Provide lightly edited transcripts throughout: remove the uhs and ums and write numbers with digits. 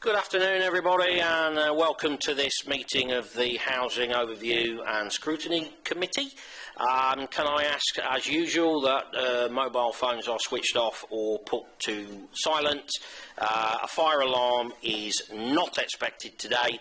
Good afternoon, everybody, and welcome to this meeting of the Housing Overview and Scrutiny Committee. Can I ask, as usual, that mobile phones are switched off or put to silent? A fire alarm is not expected today.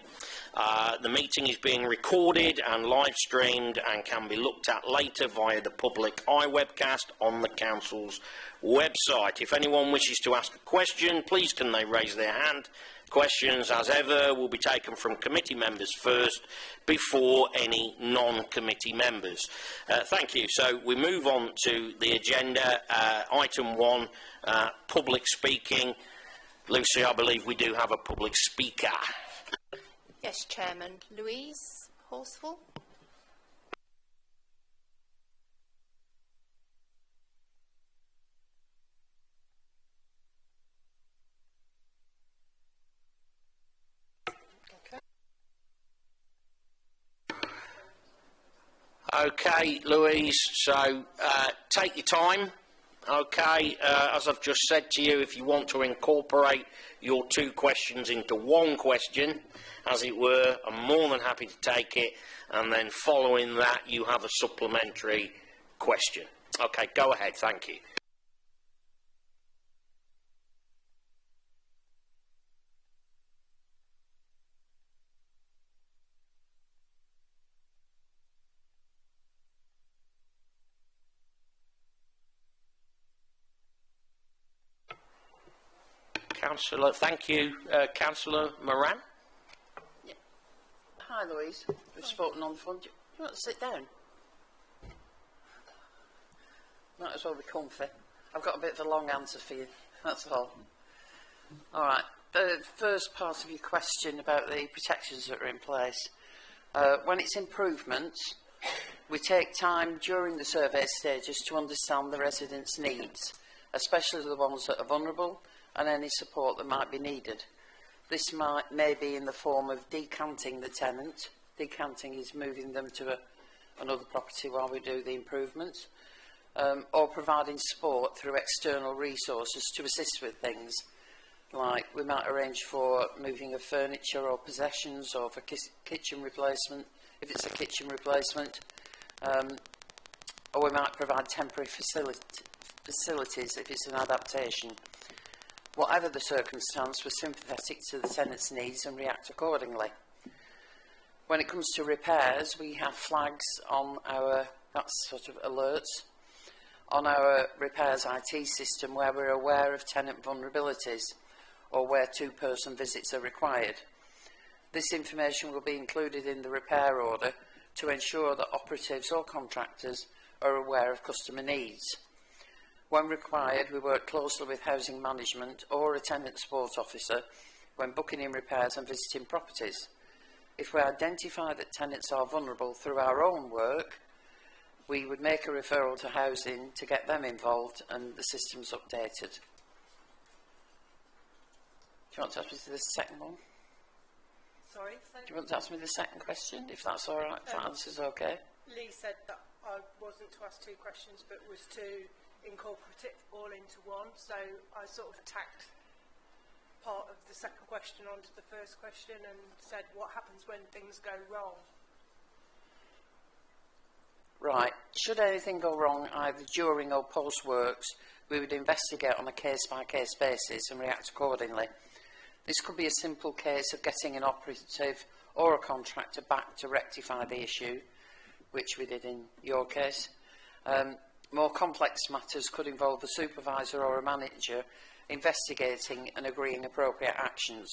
The meeting is being recorded and live streamed and can be looked at later via the public eye webcast on the Council's website. If anyone wishes to ask a question, please can they raise their hand. Questions, as ever, will be taken from committee members first before any non-committee members. Thank you. So we move on to the agenda. Item 1, public speaking. Lucy, I believe we do have a public speaker. Yes, Chairman. Louise Horsfall. Okay, Louise, so take your time. Okay, as I've just said to you, if you want to incorporate your 2 questions into 1 question, as it were, I'm more than happy to take it, and then following that you have a supplementary question. Okay, go ahead, thank you. Councillor, thank you. Councillor Moran. Yeah. Hi, Louise. We've spoken on the phone. Do you want to sit down? Might as well be comfy. I've got a bit of a long answer for you, that's all. All right. The first part of your question about the protections that are in place. When it's improvements, we take time during the survey stages to understand the residents' needs, especially the ones that are vulnerable, and any support that might be needed. This may be in the form of decanting the tenant. Decanting is moving them to another property while we do the improvements, or providing support through external resources to assist with things, like we might arrange for moving of furniture or possessions, or for kitchen replacement, if it's a kitchen replacement, or we might provide temporary facilities if it's an adaptation. Whatever the circumstance, we're sympathetic to the tenant's needs and react accordingly. When it comes to repairs, we have flags on our, that's sort of alerts, on our repairs IT system where we're aware of tenant vulnerabilities or where 2-person visits are required. This information will be included in the repair order to ensure that operatives or contractors are aware of customer needs. When required, we work closely with housing management or a tenant support officer when booking in repairs and visiting properties. If we identify that tenants are vulnerable through our own work, we would make a referral to housing to get them involved and the system's updated. Do you want to ask me the second one? Sorry? Do you want to ask me the second question, if that's all right, if that answer's okay? Lee said that I wasn't to ask 2 questions, but was to incorporate it all into 1, so I sort of attacked part of the second question onto the first question and said what happens when things go wrong. Right. Should anything go wrong either during or post works, we would investigate on a case-by-case basis and react accordingly. This could be a simple case of getting an operative or a contractor back to rectify the issue, which we did in your case. More complex matters could involve a supervisor or a manager investigating and agreeing appropriate actions.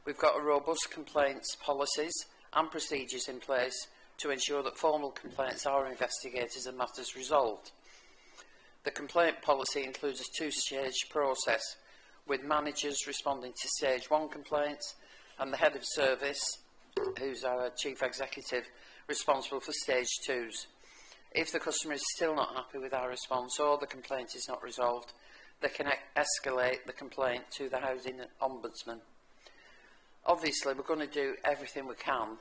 We've got a robust complaints policies and procedures in place to ensure that formal complaints are investigated and matters resolved. The complaint policy includes a 2-stage process, with managers responding to stage 1 complaints and the head of service, who's our chief executive, responsible for stage 2s. If the customer is still not happy with our response or the complaint is not resolved, they can escalate the complaint to the Housing Ombudsman. Obviously, we're going to do everything we can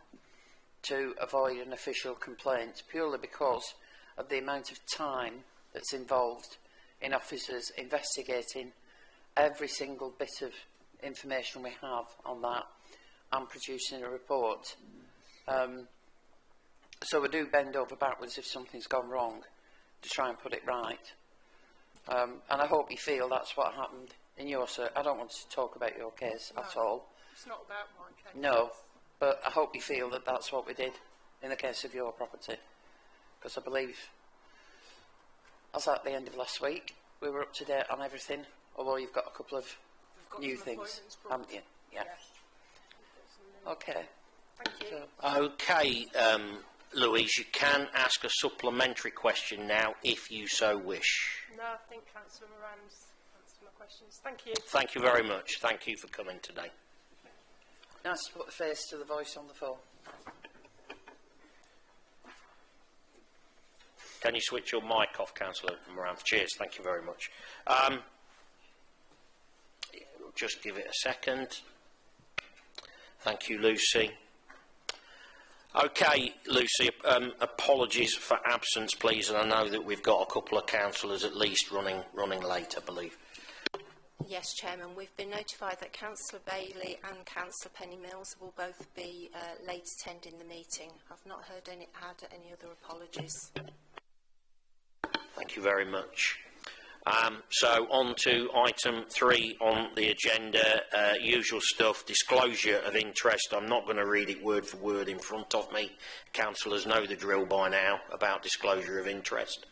to avoid an official complaint, purely because of the amount of time that's involved in officers investigating every single bit of information we have on that and producing a report. So we do bend over backwards if something's gone wrong to try and put it right. And I hope you feel that's what happened in your case. I don't want to talk about your case at all. It's not about my case. No, but I hope you feel that that's what we did in the case of your property. Because I believe, as at the end of last week, we were up to date on everything, although you've got a couple of new things, haven't you? Yeah. Okay. Thank you. So, Okay, Louise, you can ask a supplementary question now if you so wish. No, I think Councillor Moran's answered my questions. Thank you. Thank you very much. Thank you for coming today. nice to put the face to the voice on the phone. Can you switch your mic off, Councillor Moran? Cheers, thank you very much. Just give it a second. Thank you, Lucy. Okay, Lucy, apologies for absence, please, and I know that we've got a couple of councillors at least running late, I believe. Yes, Chairman. We've been notified that Councillor Bailey and Councillor Penny Mills will both be late attending the meeting. I've not heard any other apologies. Thank you very much. So on to item 3 on the agenda, usual stuff, disclosure of interest. I'm not going to read it word for word in front of me. Councillors know the drill by now about disclosure of interest.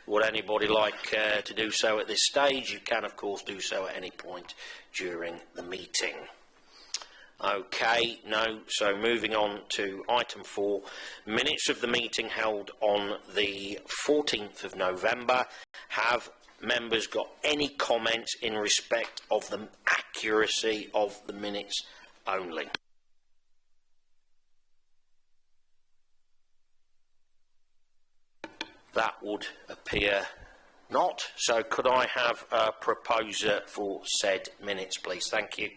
Would anybody like to do so at this stage? You can, of course, do so at any point during the meeting. Okay, no, so moving on to item 4, minutes of the meeting held on the 14th of November. Have members got any comments in respect of the accuracy of the minutes only? That would appear not. So could I have a proposer for said minutes, please? Thank you,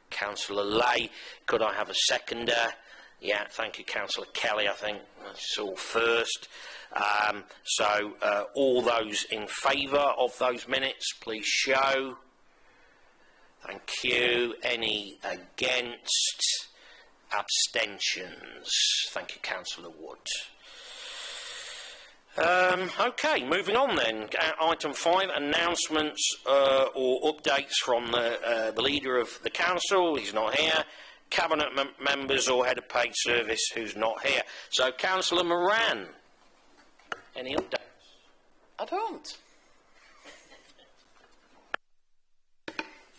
Councillor Lay. Could I have a seconder? Yeah, thank you, Councillor Kelly. I think that's all first. So all those in favour of those minutes, please show. Thank you. Any against? Abstentions? Thank you, Councillor Wood. Okay, moving on then. Item 5, announcements or updates from the leader of the council. He's not here. Cabinet members or head of paid service who's not here. So, Councillor Moran, any updates? I don't.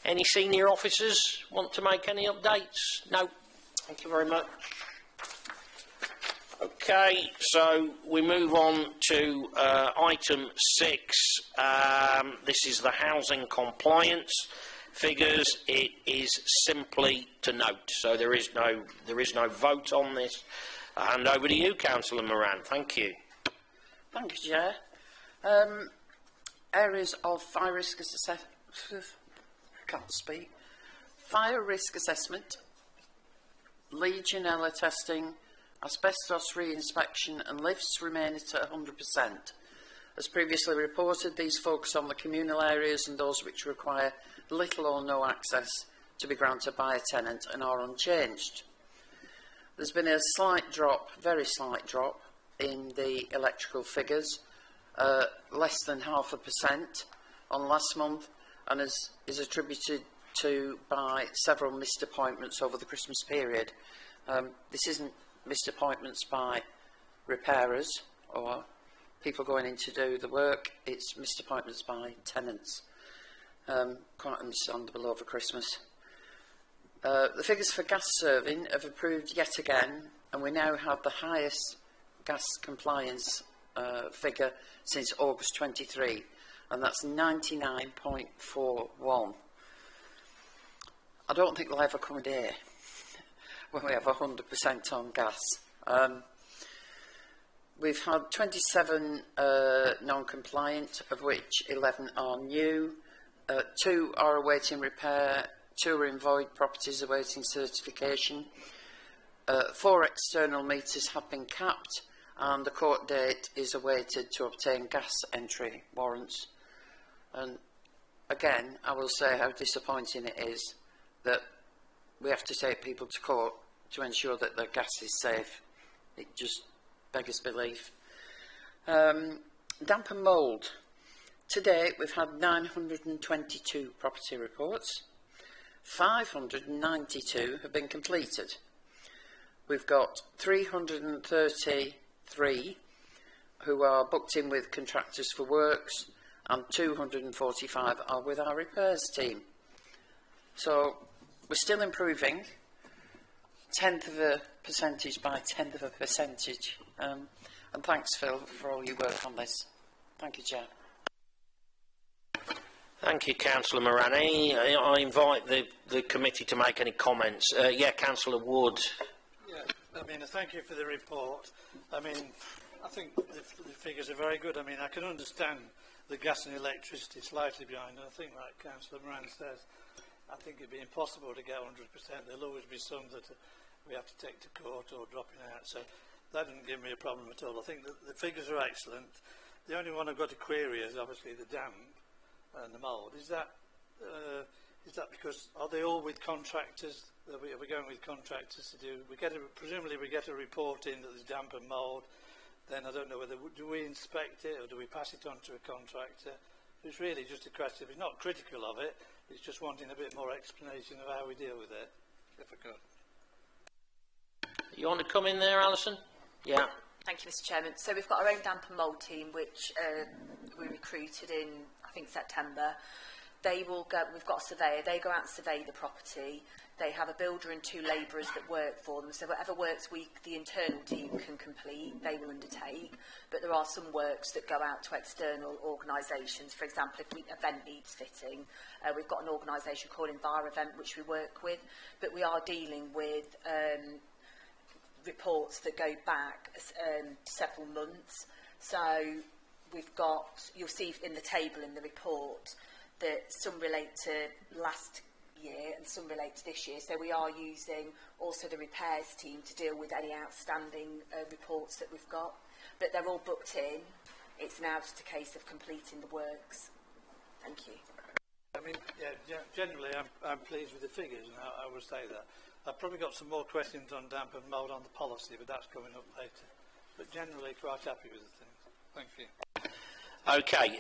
Any senior officers want to make any updates? No. Thank you very much. Okay, so we move on to item 6. This is the housing compliance figures. It is simply to note, so there is no vote on this. I hand over to you, Councillor Moran. Thank you. Thank you, Chair. Areas of fire risk assessment. Can't speak. Fire risk assessment, Legionella testing, asbestos re-inspection and lifts remain at 100%. As previously reported, these focus on the communal areas and those which require little or no access to be granted by a tenant and are unchanged. There's been a slight drop, very slight drop, in the electrical figures, less than 0.5% on last month, and is attributed to by several missed appointments over the Christmas period. This isn't missed appointments by repairers or people going in to do the work, it's missed appointments by tenants. Quite understandable over Christmas. The figures for gas serving have improved yet again, and we now have the highest gas compliance figure since August 23, and that's 99.41. I don't think they'll ever come a day when we have 100% on gas. We've had 27 non-compliant, of which 11 are new, 2 are awaiting repair, 2 are in void properties awaiting certification, 4 external meters have been capped, and the court date is awaited to obtain gas entry warrants. And again, I will say how disappointing it is that we have to take people to court to ensure that their gas is safe. It just beggars belief. Damp and mould. To date, we've had 922 property reports. 592 have been completed. We've got 333 who are booked in with contractors for works, and 245 are with our repairs team. So we're still improving, 1/10 of a percentage by 1/10 of a percentage. And thanks, Phil, for all your work on this. Thank you, Chair. Thank you, Councillor Morani. I invite the committee to make any comments. Yeah, Councillor Wood. Yeah, I mean, thank you for the report. I mean, I think the figures are very good. I mean, I can understand the gas and electricity slightly behind, and I think, like Councillor Moran says, I think it'd be impossible to get 100%. There'll always be some that we have to take to court or dropping out. So that didn't give me a problem at all. I think that the figures are excellent. The only one I've got to query is obviously the damp and the mould. Is that because are they all with contractors? Are we going with contractors to do? Presumably we get a report in that there's damp and mould. Then I don't know whether do we inspect it or do we pass it on to a contractor? It's really just a question. It's not critical of it. It's just wanting a bit more explanation of how we deal with it. If I could. You want to come in there, Alison? Yeah. Thank you, Mr. Chairman. So we've got our own damp and mould team, which we recruited in, I think, September. They will go. We've got a surveyor. They go out and survey the property. They have a builder and 2 labourers that work for them. So whatever works the internal team can complete, they will undertake. But there are some works that go out to external organisations. For example, if an event needs fitting, we've got an organisation called Envirovent which we work with. But we are dealing with reports that go back several months. So we've got, you'll see in the table in the report that some relate to last year and some relate to this year. So we are using also the repairs team to deal with any outstanding reports that we've got. But they're all booked in. It's now just a case of completing the works. Thank you. I mean, yeah, generally I'm pleased with the figures, and I will say that. I've probably got some more questions on damp and mould on the policy, but that's coming up later. But generally quite happy with the things. Thank you. Okay,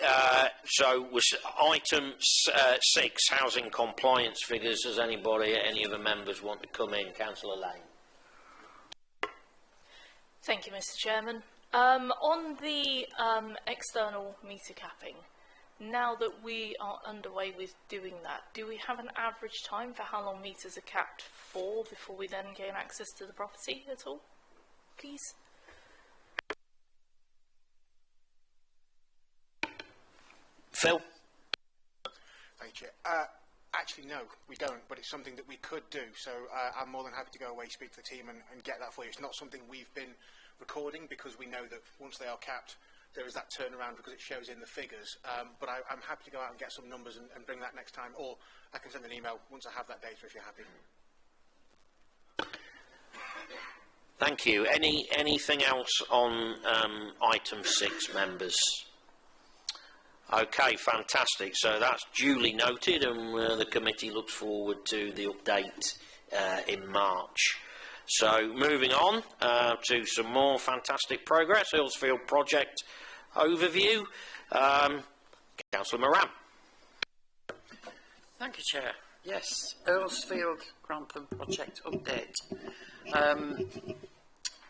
so was item 6, housing compliance figures. Does anybody, any of the members want to come in? Councillor Lane. Thank you, Mr. Chairman. On the external meter capping, now that we are underway with doing that, do we have an average time for how long meters are capped for before we then gain access to the property at all, please? Phil? Thank you. Actually, no, we don't, but it's something that we could do. So I'm more than happy to go away, speak to the team and get that for you. It's not something we've been recording because we know that once they are capped, there is that turnaround because it shows in the figures. But I'm happy to go out and get some numbers and bring that next time, or I can send an email once I have that data if you're happy. Thank you. Anything else on item 6, members? Okay, fantastic. So that's duly noted, and the committee looks forward to the update in March. So moving on to some more fantastic progress, Hillsfield project overview. Councillor Moran. Thank you, Chair. Yes, Earlsfield Grantham project update.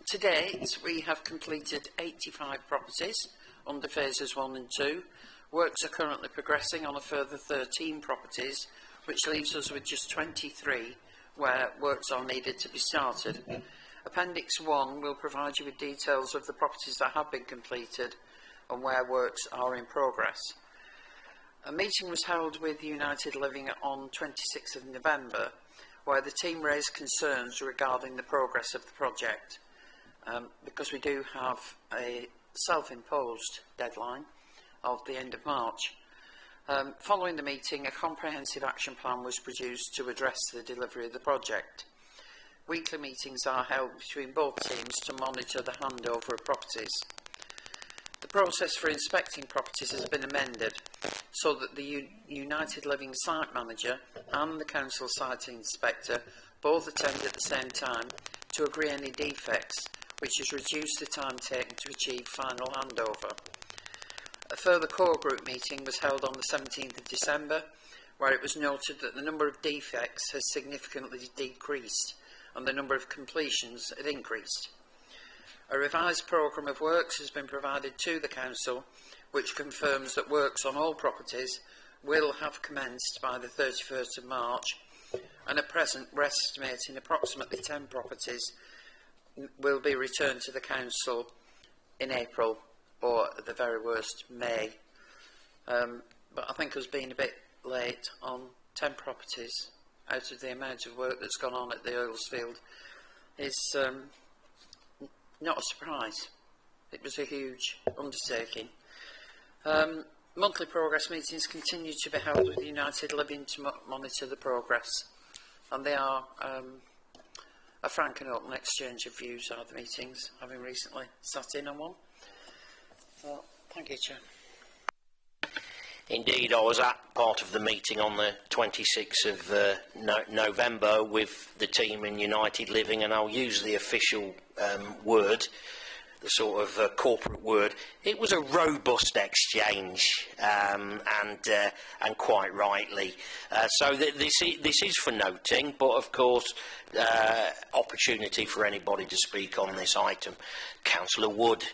To date, we have completed 85 properties under phases 1 and 2. Works are currently progressing on a further 13 properties, which leaves us with just 23 where works are needed to be started. Appendix 1 will provide you with details of the properties that have been completed and where works are in progress. A meeting was held with United Living on 26th of November, where the team raised concerns regarding the progress of the project, because we do have a self-imposed deadline of the end of March. Following the meeting, a comprehensive action plan was produced to address the delivery of the project. Weekly meetings are held between both teams to monitor the handover of properties. The process for inspecting properties has been amended so that the United Living site manager and the council site inspector both attend at the same time to agree any defects, which has reduced the time taken to achieve final handover. A further core group meeting was held on the 17th of December, where it was noted that the number of defects has significantly decreased and the number of completions had increased. A revised programme of works has been provided to the council, which confirms that works on all properties will have commenced by the 31st of March, and at present we're estimating approximately 10 properties will be returned to the council in April or at the very worst May. But I think us being a bit late on 10 properties out of the amount of work that's gone on at the Oilsfield is not a surprise. It was a huge undertaking. Monthly progress meetings continue to be held with United Living to monitor the progress, and they are a frank and open exchange of views are the meetings, having recently sat in on one. Well, thank you, Chair. Indeed, I was at part of the meeting on the 26th of November with the team in United Living, and I'll use the official word, the sort of corporate word. It was a robust exchange, and quite rightly. So this is for noting, but of course, opportunity for anybody to speak on this item. Councillor Wood.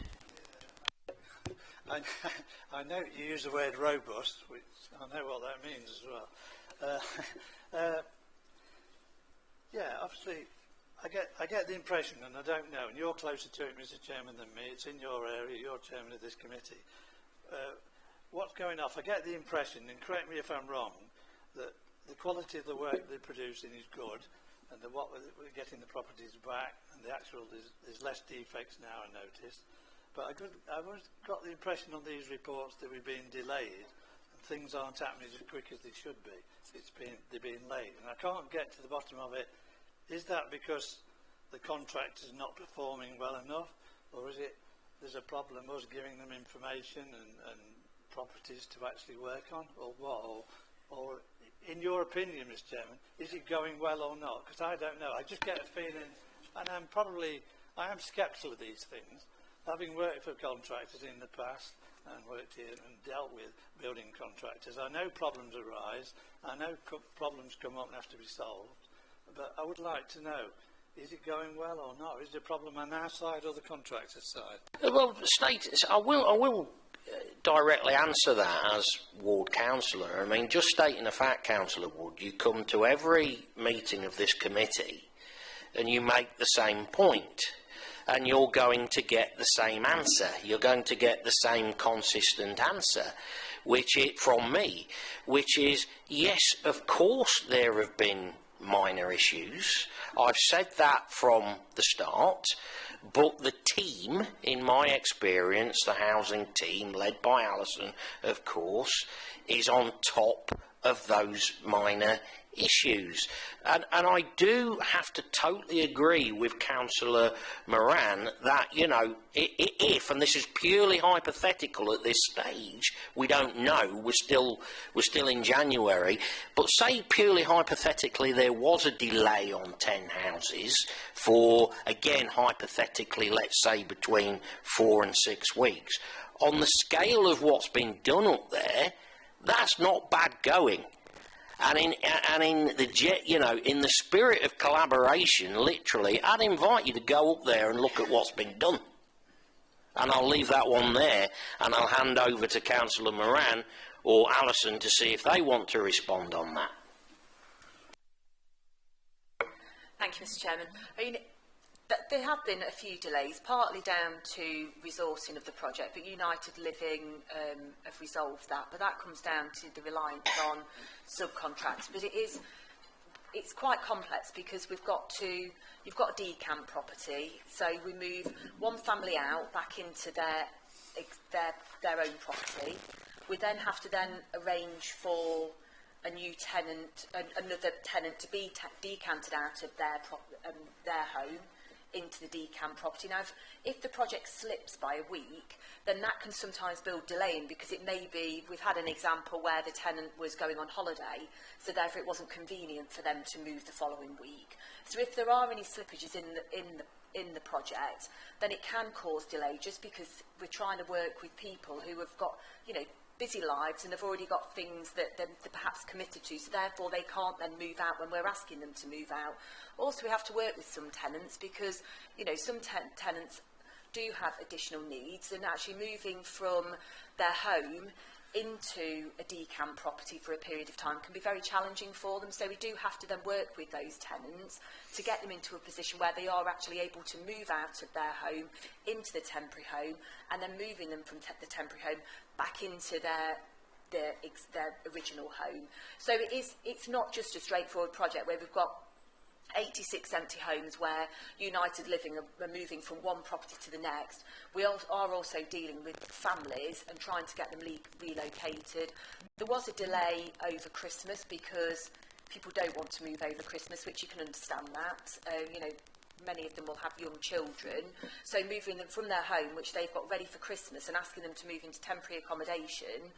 I know you use the word robust, which I know what that means as well. Yeah, obviously, I get the impression, and I don't know, and you're closer to it, Mr. Chairman, than me. It's in your area. You're chairman of this committee. What's going off? I get the impression, and correct me if I'm wrong, that the quality of the work they're producing is good, and what we're getting the properties back, and the actual there's less defects now. I noticed. But I've got the impression on these reports that we're being delayed and things aren't happening as quick as they should be. They're being late, and I can't get to the bottom of it. Is that because the contractor's not performing well enough, or is it there's a problem us giving them information and properties to actually work on, or what? Or in your opinion, Mr. Chairman, is it going well or not? Because I don't know. I just get a feeling, and I am sceptical of these things. Having worked for contractors in the past and worked here and dealt with building contractors, I know problems arise, I know problems come up and have to be solved, but I would like to know, is it going well or not? Is there a problem on our side or the contractor's side? Well, I will directly answer that as ward councillor. I mean, just stating a fact, Councillor Wood, you come to every meeting of this committee and you make the same point. And you're going to get the same answer. You're going to get the same consistent answer, from me, which is, yes, of course there have been minor issues. I've said that from the start, but the team, in my experience, the housing team, led by Alison, of course, is on top of those minor issues. And I do have to totally agree with Councillor Moran that, you know, if, and this is purely hypothetical at this stage, we don't know, we're still in January, but say purely hypothetically there was a delay on 10 houses for, again, hypothetically, let's say between 4 and 6 weeks. On the scale of what's been done up there, that's not bad going. And in the spirit of collaboration, literally, I'd invite you to go up there and look at what's been done. And I'll leave that one there, and I'll hand over to Councillor Moran or Alison to see if they want to respond on that. Thank you, Mr. Chairman. I mean, there have been a few delays, partly down to resourcing of the project, but United Living have resolved that. But that comes down to the reliance on subcontracts. But it's quite complex because you've got a decamp property, so we move one family out back into their own property. We then have to arrange for a new tenant, another tenant, to be decanted out of their home into the decamp property. Now, if the project slips by a week, then that can sometimes build delay in, because it may be, we've had an example where the tenant was going on holiday, so therefore it wasn't convenient for them to move the following week. So if there are any slippages in the project, then it can cause delay, just because we're trying to work with people who have got, you know, busy lives and have already got things that they're perhaps committed to, so therefore they can't then move out when we're asking them to move out. Also, we have to work with some tenants, because, you know, some tenants do have additional needs, and actually moving from their home into a decamp property for a period of time can be very challenging for them. So we do have to then work with those tenants to get them into a position where they are actually able to move out of their home into the temporary home, and then moving them from the temporary home back into their original home. So it's not just a straightforward project where we've got 86 empty homes where United Living are moving from one property to the next. We are also dealing with families and trying to get them relocated. There was a delay over Christmas because people don't want to move over Christmas, which you can understand that. You know, many of them will have young children, so moving them from their home, which they've got ready for Christmas, and asking them to move into temporary accommodation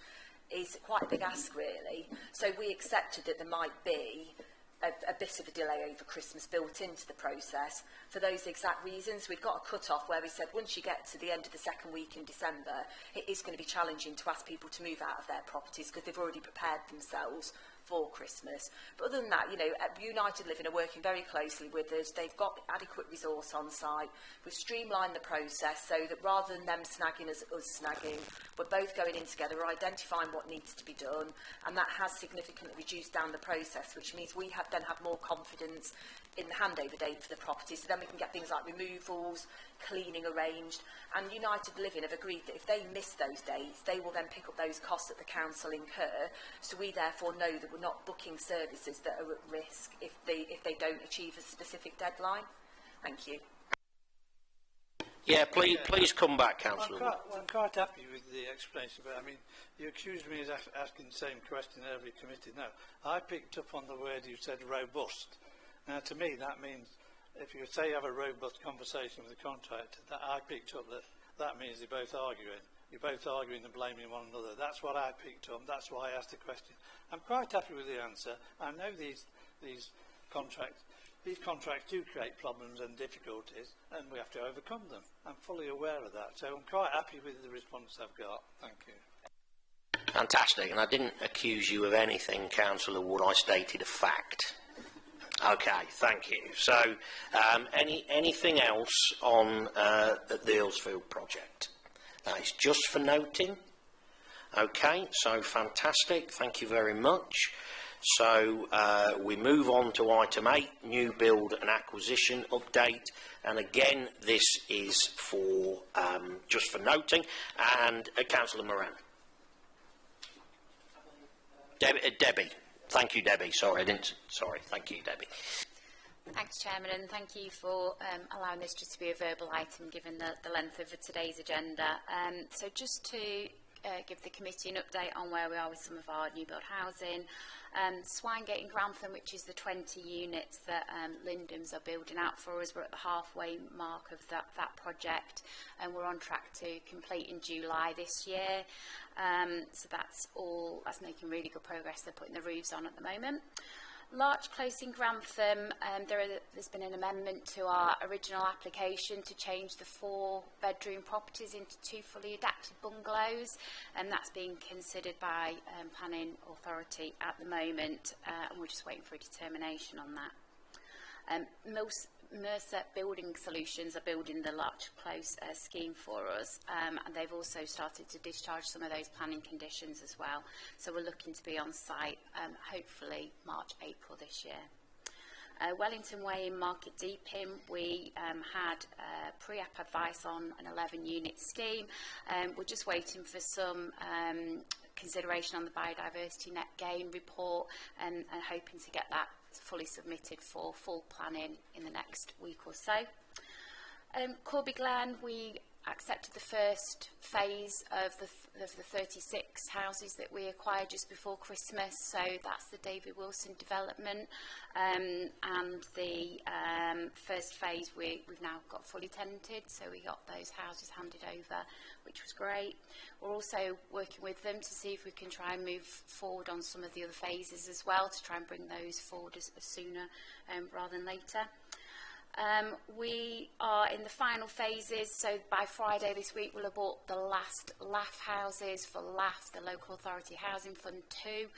is quite a big ask, really. So we accepted that there might be a bit of a delay over Christmas built into the process for those exact reasons. We've got a cut-off where we said once you get to the end of the second week in December, it is going to be challenging to ask people to move out of their properties because they've already prepared themselves for Christmas. But other than that, you know, United Living are working very closely with us. They've got adequate resource on site. We've streamlined the process so that rather than them snagging us snagging, we're both going in together, we're identifying what needs to be done, and that has significantly reduced down the process, which means we then have more confidence in the handover date for the property, so then we can get things like removals, cleaning arranged, and United Living have agreed that if they miss those dates, they will then pick up those costs that the council incur, so we therefore know that we're not booking services that are at risk if they don't achieve a specific deadline. Thank you. Yeah, please come back, Councillor. I'm quite happy with the explanation, but I mean, you accused me of asking the same question in every committee. No, I picked up on the word you said, robust. Now, to me, that means if you say you have a robust conversation with the contractor, that I picked up that means they're both arguing. You're both arguing and blaming one another. That's what I picked up. That's why I asked the question. I'm quite happy with the answer. I know these contracts do create problems and difficulties, and we have to overcome them. I'm fully aware of that. So I'm quite happy with the response I've got. Thank you. Fantastic. And I didn't accuse you of anything, Councillor Wood. I stated a fact. Okay, thank you. So, anything else on the Earlsfield project? That is just for noting. Okay, so fantastic. Thank you very much. So we move on to item 8, new build and acquisition update. And again, this is for just for noting. And Councillor Moran. Debbie. Thank you, Debbie. Sorry, Thank you, Debbie. Thanks, Chairman, and thank you for allowing this just to be a verbal item given the length of today's agenda. So just to give the committee an update on where we are with some of our new build housing. Swinegate and Grantham, which is the 20 units that Lindham's are building out for us. We're at the halfway mark of that project, and we're on track to complete in July this year. So that's making really good progress. They're putting the roofs on at the moment. Larch Close in Grantham, there's been an amendment to our original application to change the 4-bedroom properties into 2 fully adapted bungalows, and that's being considered by Planning Authority at the moment, and we're just waiting for a determination on that. Mercer Building Solutions are building the Larch Close scheme for us, and they've also started to discharge some of those planning conditions as well. So we're looking to be on site hopefully March, April this year. Wellington Way in Market Deeping, we had pre-app advice on an 11-unit scheme. We're just waiting for some consideration on the biodiversity net gain report, and hoping to get that fully submitted for full planning in the next week or so. Corby Glen, we accepted the first phase of the 36 houses that we acquired just before Christmas. So that's the David Wilson development, and the first phase we've now got fully tenanted. So we got those houses handed over, which was great. We're also working with them to see if we can try and move forward on some of the other phases as well, to try and bring those forward as sooner rather than later. We are in the final phases, so by Friday this week we'll have bought the last LAF houses for LAF, the Local Authority Housing Fund 2.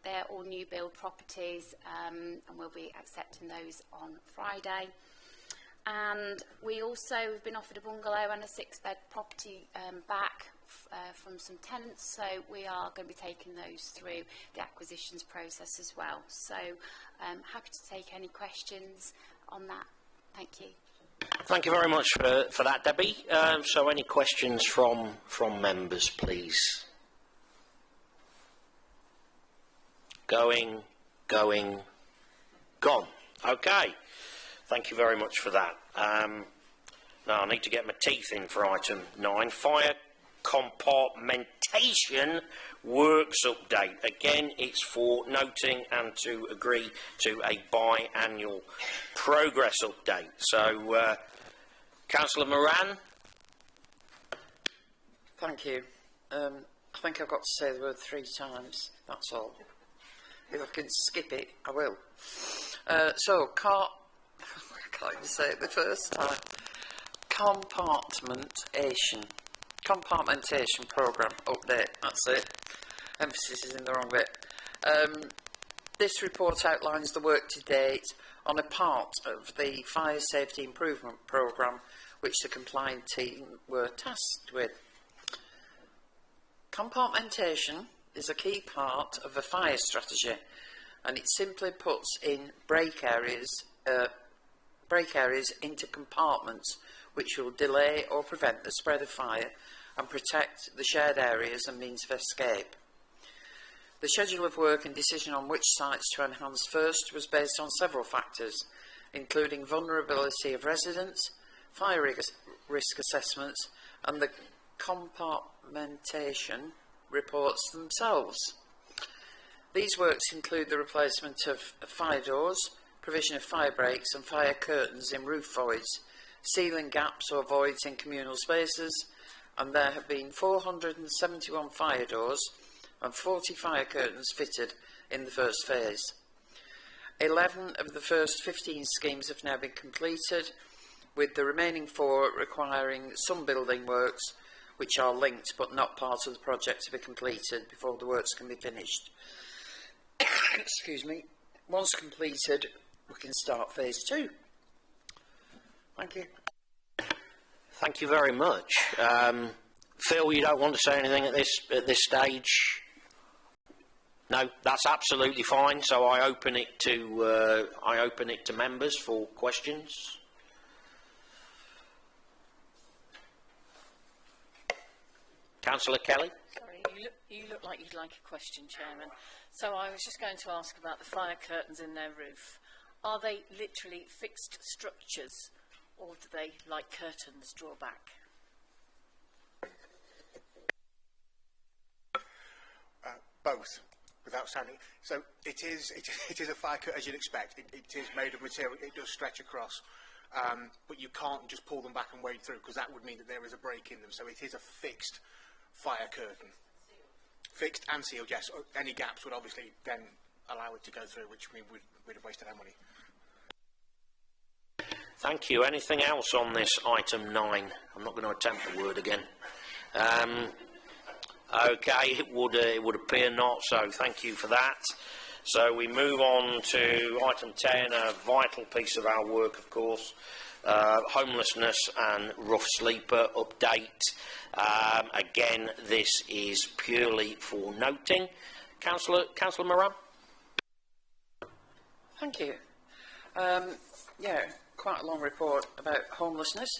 They're all new build properties, and we'll be accepting those on Friday. And we also have been offered a bungalow and a 6-bed property back from some tenants, so we are going to be taking those through the acquisitions process as well. So happy to take any questions on that. Thank you. Thank you very much for that, Debbie. So any questions from members, please? Going, gone. Okay. Thank you very much for that. Now I need to get my teeth in for item 9. Fire compartmentation works update. Again, it's for noting and to agree to a biannual progress update. So, Councillor Moran. Thank you. I think I've got to say the word 3 times, that's all. If I can skip it, I will. I can't even say it the first time. Compartmentation programme update, that's it. Emphasis is in the wrong bit. This report outlines the work to date on a part of the fire safety improvement programme which the compliant team were tasked with. Compartmentation is a key part of a fire strategy, and it simply puts in break areas into compartments which will delay or prevent the spread of fire and protect the shared areas and means of escape. The schedule of work and decision on which sites to enhance first was based on several factors, including vulnerability of residents, fire risk assessments, and the compartmentation reports themselves. These works include the replacement of fire doors, provision of fire breaks and fire curtains in roof voids, sealing gaps or voids in communal spaces, and there have been 471 fire doors and 40 fire curtains fitted in the first phase. 11 of the first 15 schemes have now been completed, with the remaining 4 requiring some building works which are linked but not part of the project to be completed before the works can be finished. Excuse me. Once completed, we can start phase 2. Thank you. Thank you very much. Phil, you don't want to say anything at this stage? No, that's absolutely fine. So I open it to members for questions. Councillor Kelly. Sorry, you look like you'd like a question, Chairman. So I was just going to ask about the fire curtains in their roof. Are they literally fixed structures, or do they, like curtains, draw back? Both, without sounding. So it is a fire curtain, as you'd expect. It is made of material. It does stretch across, but you can't just pull them back and wade through, because that would mean that there is a break in them. So it is a fixed fire curtain. Fixed and sealed, yes. Any gaps would obviously then allow it to go through, which means we'd have wasted our money. Thank you. Anything else on this item 9? I'm not going to attempt the word again. Okay, it would appear not, so thank you for that. So we move on to item 10, a vital piece of our work, of course, homelessness and rough sleeper update. Again, this is purely for noting. Councillor Moran? Thank you. Yeah, quite a long report about homelessness,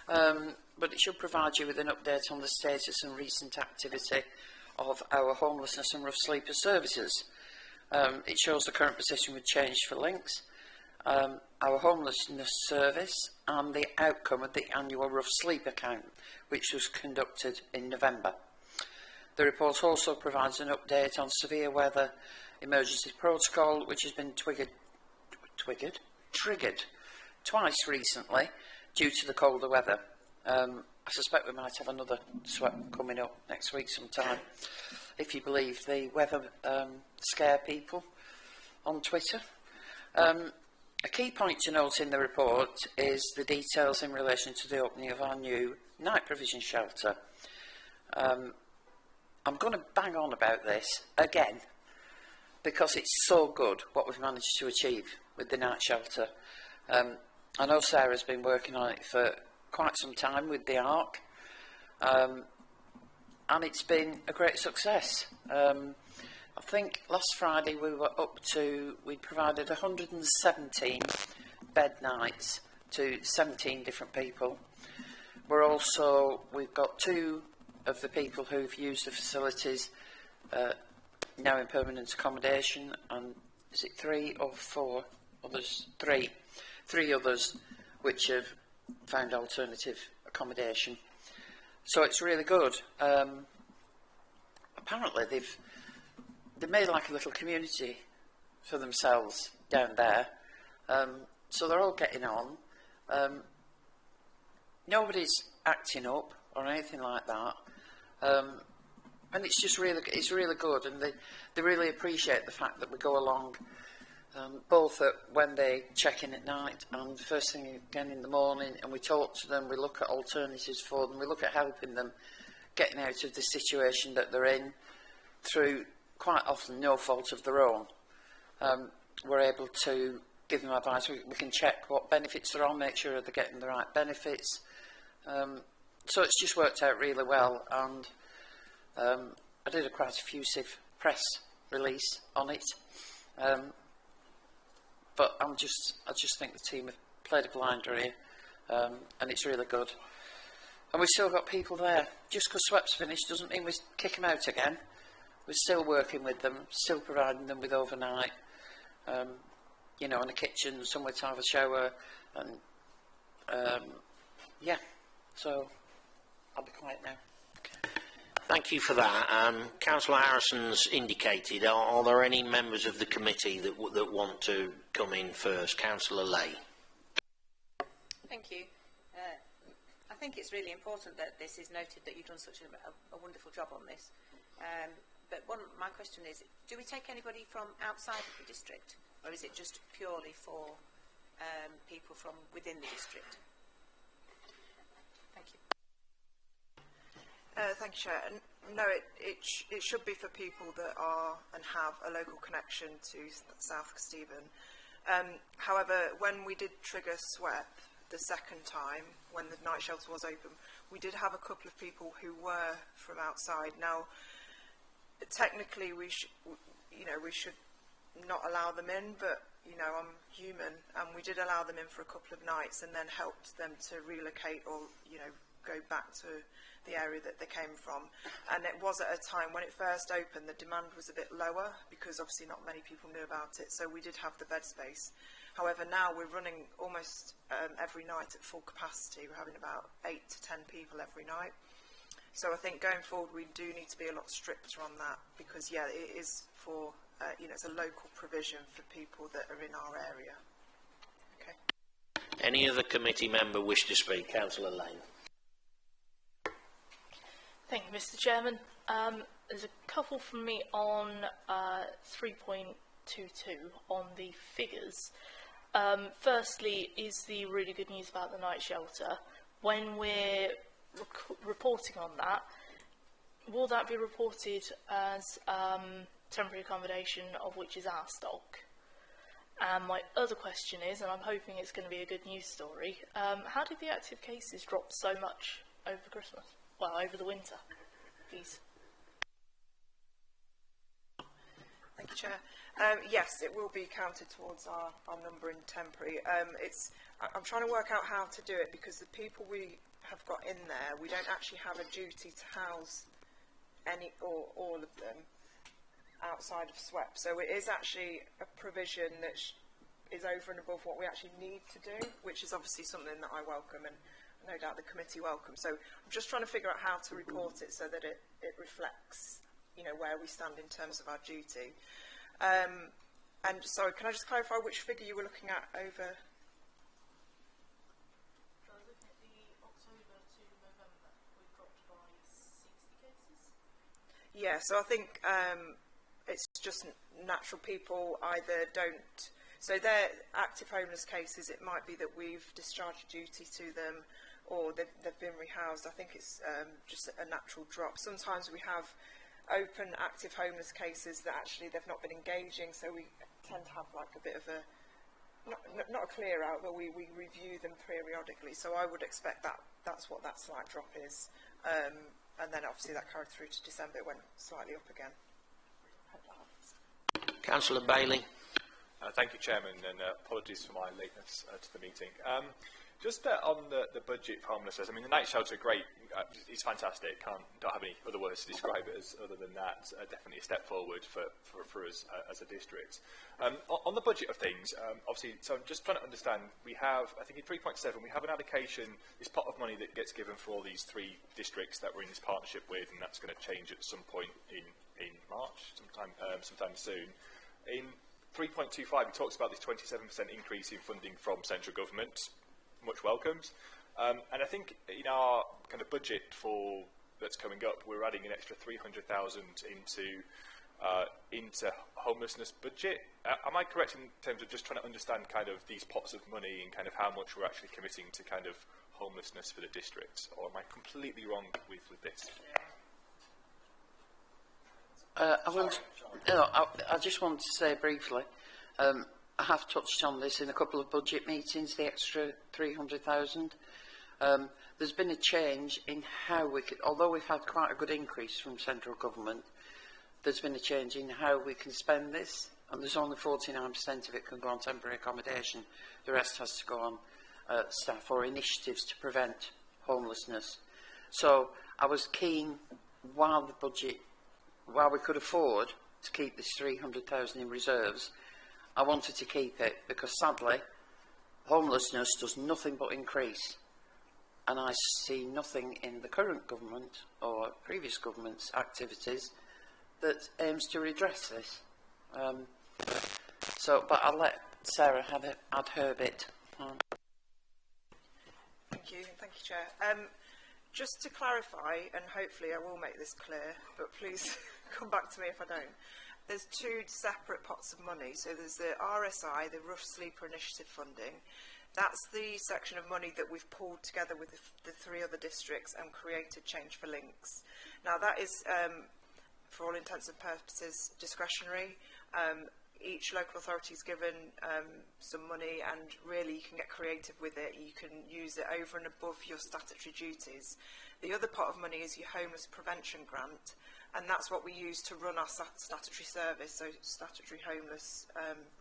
but it should provide you with an update on the status and recent activity of our homelessness and rough sleeper services. It shows the current position with change for links, our homelessness service, and the outcome of the annual rough sleep account, which was conducted in November. The report also provides an update on severe weather emergency protocol, which has been triggered twice recently due to the colder weather. I suspect we might have another swept coming up next week sometime, if you believe the weather scare people on Twitter. A key point to note in the report is the details in relation to the opening of our new night provision shelter. I'm going to bang on about this again because it's so good what we've managed to achieve with the night shelter. I know Sarah's been working on it for quite some time with the ARC, and it's been a great success. I think last Friday we provided 117 bed nights to 17 different people. We've got 2 of the people who've used the facilities now in permanent accommodation, and is it 3 or 4 others? 3 others which have found alternative accommodation. So it's really good. Apparently they've made like a little community for themselves down there. So they're all getting on. Nobody's acting up or anything like that. And it's really good, and they really appreciate the fact that we go along both when they check in at night and first thing again in the morning, and we talk to them, we look at alternatives for them, we look at helping them getting out of the situation that they're in through quite often no fault of their own. We're able to give them advice. We can check what benefits they're on, make sure they're getting the right benefits. So it's just worked out really well, and I did a quite effusive press release on it. But I just think the team have played a blinder here, and it's really good. And we've still got people there. Just because SWEP's finished doesn't mean we kick them out again. We're still working with them, still providing them with overnight, you know, in a kitchen, somewhere to have a shower, and yeah. So I'll be quiet now. Okay. Thank you for that. Councillor Harrison's indicated. Are there any members of the committee that want to come in first? Councillor Lay. Thank you. I think it's really important that this is noted that you've done such a wonderful job on this. But my question is, do we take anybody from outside of the district, or is it just purely for people from within the district? Thank you. Thank you, Chair. No, it should be for people that are and have a local connection to South Kesteven. However, when we did trigger SWEP the second time, when the night shelter was open, we did have a couple of people who were from outside. Now, technically, we should not allow them in, but you know, I'm human, and we did allow them in for a couple of nights, and then helped them to relocate or go back to the area that they came from. And it was at a time when it first opened, the demand was a bit lower because obviously not many people knew about it, so we did have the bed space. However, now we're running almost every night at full capacity. We're having about 8 to 10 people every night. So I think going forward we do need to be a lot stricter on that, because yeah, it is for it's a local provision for people that are in our area. Okay. Any other committee member wish to speak? Councillor Lane. Thank you, Mr. Chairman. There's a couple from me on 3.22 on the figures. Firstly, is the really good news about the night shelter. When we're reporting on that, will that be reported as temporary accommodation, of which is our stock? And my other question is, and I'm hoping it's going to be a good news story, how did the active cases drop so much over Christmas? Well, over the winter, please. Thank you, Chair. Yes, it will be counted towards our number in temporary. I'm trying to work out how to do it, because the people we have got in there, we don't actually have a duty to house any or all of them outside of SWEP. So it is actually a provision that is over and above what we actually need to do, which is obviously something that I welcome and no doubt the committee welcome. So I'm just trying to figure out how to report it so that it reflects, you know, where we stand in terms of our duty. And sorry, can I just clarify which figure you were looking at over? I was looking at the October to November. We've dropped by 60 cases. Yeah, so I think it's just natural people either don't, so they're active homeless cases, it might be that we've discharged duty to them or they've been rehoused. I think it's just a natural drop. Sometimes we have open active homeless cases that actually they've not been engaging, so we tend to have like a bit of a, not a clear out, but we review them periodically. So I would expect that that's what that slight drop is. And then obviously that carried through to December, it went slightly up again. Councillor Bailey. Thank you, Chairman, and apologies for my lateness to the meeting. Just on the budget for homelessness, I mean, the night shelter, great, it's fantastic. Don't have any other words to describe it as other than that. Definitely a step forward for us as a district. On the budget of things, obviously, so I'm just trying to understand, we have, I think in 3.7, we have an allocation, this pot of money that gets given for all these 3 districts that we're in this partnership with, and that's going to change at some point in March, sometime soon. In 3.25, it talks about this 27% increase in funding from central government, much welcomed. And I think in our kind of budget for that's coming up, we're adding an extra 300,000 into homelessness budget. Am I correct in terms of just trying to understand kind of these pots of money and kind of how much we're actually committing to kind of homelessness for the district, or am I completely wrong with this? I just want to say briefly, I have touched on this in a couple of budget meetings, the extra 300,000. There's been a change in how we could, although we've had quite a good increase from central government, there's been a change in how we can spend this, and there's only 49% of it can go on temporary accommodation. The rest has to go on staff or initiatives to prevent homelessness. So I was keen, while we could afford to keep this 300,000 in reserves, I wanted to keep it because sadly homelessness does nothing but increase, and I see nothing in the current government or previous government's activities that aims to redress this. But I'll let Sarah add her bit. Thank you, Chair. Just to clarify, and hopefully I will make this clear, but please come back to me if I don't. There's 2 separate pots of money. So there's the RSI, the Rough Sleeper Initiative funding. That's the section of money that we've pulled together with the 3 other districts and created Change for Links. Now that is, for all intents and purposes, discretionary. Each local authority is given some money, and really you can get creative with it. You can use it over and above your statutory duties. The other pot of money is your homeless prevention grant, and that's what we use to run our statutory service, so statutory homeless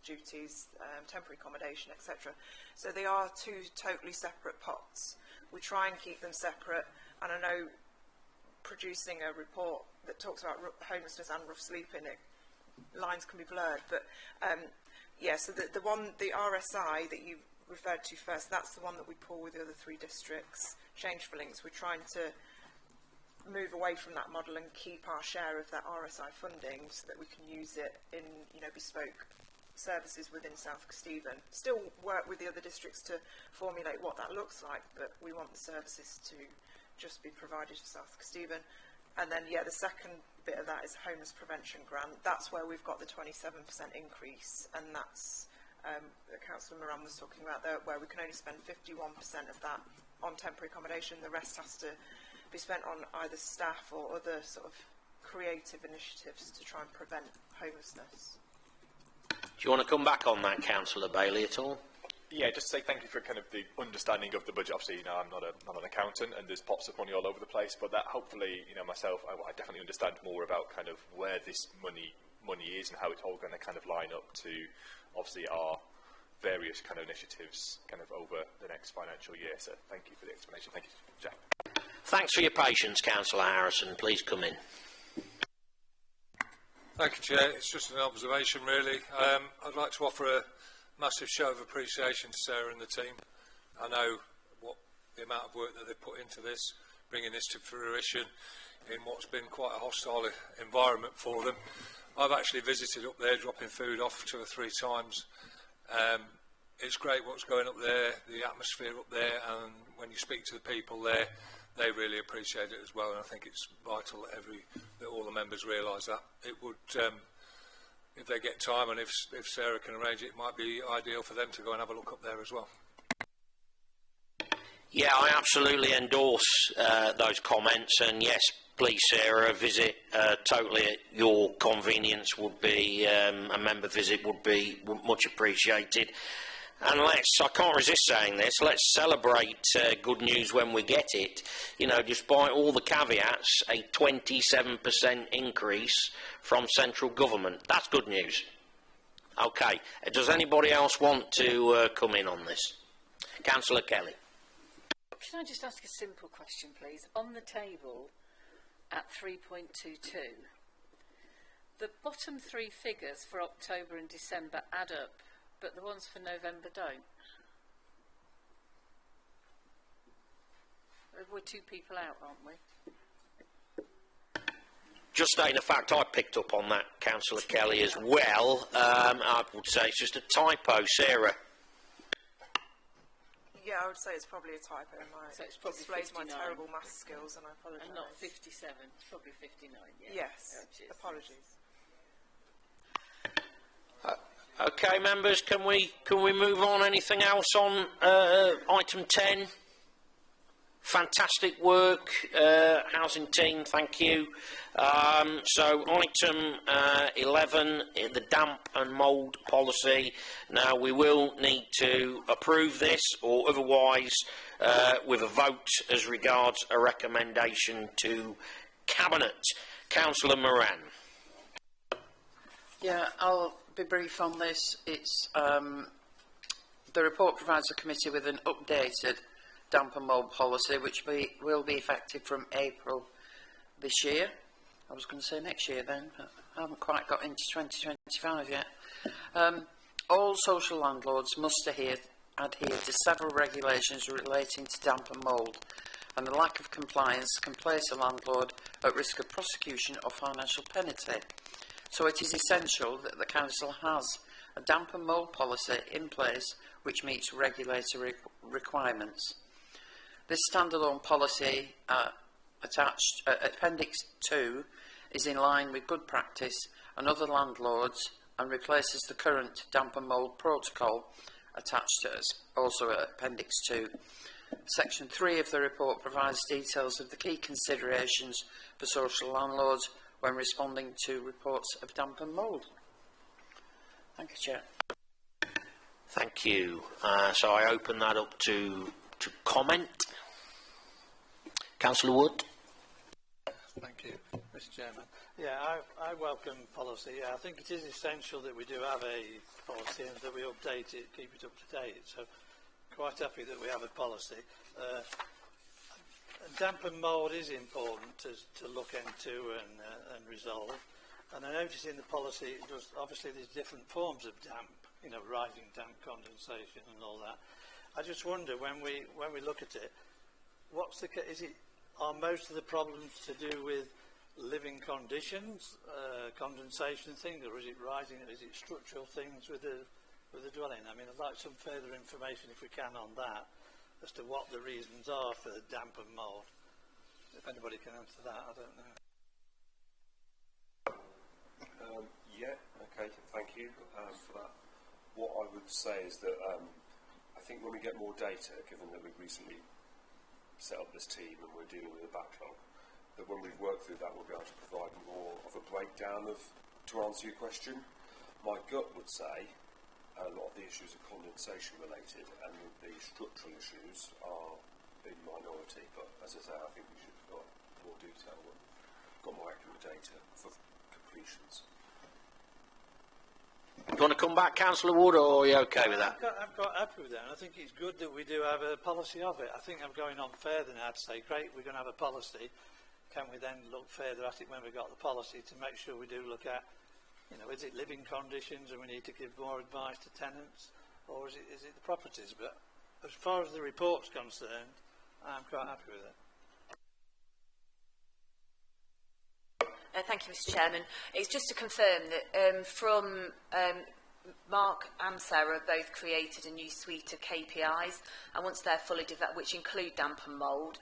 duties, temporary accommodation, etc. So they are 2 totally separate pots. We try and keep them separate, and I know producing a report that talks about homelessness and rough sleeping, lines can be blurred, but yeah, so the RSI that you referred to first, that's the one that we pull with the other 3 districts. Change for Links, we're trying to move away from that model and keep our share of that RSI funding so that we can use it in, you know, bespoke services within South Kesteven. Still work with the other districts to formulate what that looks like, but we want the services to just be provided to South Kesteven. And then, yeah, the second bit of that is homeless prevention grant. That's where we've got the 27% increase, and that's Councillor Moran was talking about there, where we can only spend 51% of that on temporary accommodation. The rest has to be spent on either staff or other sort of creative initiatives to try and prevent homelessness. Do you want to come back on that, Councillor Bailey, at all? Yeah, just to say thank you for kind of the understanding of the budget. Obviously, you know, I'm not an accountant, and there's pots of money all over the place, but that hopefully, you know, myself, I definitely understand more about kind of where this money is and how it's all going to kind of line up to, obviously, our various kind of initiatives kind of over the next financial year. So thank you for the explanation. Thank you, Jack. Thanks for your patience, Councillor Harrison. Please come in. Thank you, Chair. It's just an observation, really. I'd like to offer a massive show of appreciation to Sarah and the team. I know what the amount of work that they've put into this, bringing this to fruition in what's been quite a hostile environment for them. I've actually visited up there, dropping food off 2 or 3 times. It's great what's going up there, the atmosphere up there, and when you speak to the people there, they really appreciate it as well. And I think it's vital that all the members realise that. It would, if they get time, and if Sarah can arrange it, it might be ideal for them to go and have a look up there as well. Yeah, I absolutely endorse those comments, and yes, please, Sarah, a visit totally at your convenience would be, a member visit would be much appreciated. And I can't resist saying this, let's celebrate good news when we get it. You know, despite all the caveats, a 27% increase from central government. That's good news. Okay, does anybody else want to come in on this? Councillor Kelly. Can I just ask a simple question, please? On the table at 3.22, the bottom 3 figures for October and December add up, but the ones for November don't. We're 2 people out, aren't we? Just stating the fact, I picked up on that, Councillor Kelly, as well. I would say it's just a typo, Sarah. Yeah, I would say it's probably a typo. So it's probably displays 59. my terrible maths skills, and I apologise. And not 57, it's probably 59, yeah. Yes, apologies. Okay, members, can we move on? Anything else on item 10? Fantastic work, housing team, thank you. So item 11, the damp and mould policy. Now we will need to approve this, or otherwise with a vote as regards a recommendation to Cabinet. Councillor Moran. Yeah, I'll be brief on this. It's the report provides the committee with an updated damp and mould policy, which will be effective from April this year. I was going to say next year then, but I haven't quite got into 2025 yet. All social landlords must adhere to several regulations relating to damp and mould, and the lack of compliance can place a landlord at risk of prosecution or financial penalty. So it is essential that the Council has a damp and mould policy in place which meets regulatory requirements. This standalone policy attached Appendix 2 is in line with good practice and other landlords and replaces the current damp and mould protocol attached to us, also at Appendix 2. Section 3 of the report provides details of the key considerations for social landlords when responding to reports of damp and mould. Thank you, Chair. Thank you. So I open that up to comment. Councillor Wood. Thank you, Mr. Chairman. Yeah, I welcome policy. Yeah, I think it is essential that we do have a policy and that we update it, keep it up to date. So quite happy that we have a policy. Damp and mould is important to look into and resolve. And I notice in the policy, obviously there's different forms of damp, you know, rising damp, condensation and all that. I just wonder when we look at it, are most of the problems to do with living conditions, condensation things, or is it rising, is it structural things with the dwelling? I mean, I'd like some further information if we can on that, as to what the reasons are for the damp and mould. If anybody can answer that, I don't know. Yeah, okay, thank you for that. What I would say is that I think when we get more data, given that we've recently set up this team and we're dealing with a backlog, that when we've worked through that we'll be able to provide more of a breakdown to answer your question. My gut would say a lot of the issues are condensation related and the structural issues are in minority, but as I say, I think we should have got more detail and got more accurate data for completions. Do you want to come back, Councillor Wood, or are you okay with that? I'm quite happy with that, and I think it's good that we do have a policy of it. I think I'm going on further now to say, great, we're going to have a policy. Can we then look further at it when we've got the policy to make sure we do look at, you know, is it living conditions and we need to give more advice to tenants? or is it the properties? But as far as the report's concerned, I'm quite happy with it. Thank you, Mr. Chairman. It's just to confirm that Mark and Sarah both created a new suite of KPIs, and once they're fully developed, which include damp and mould,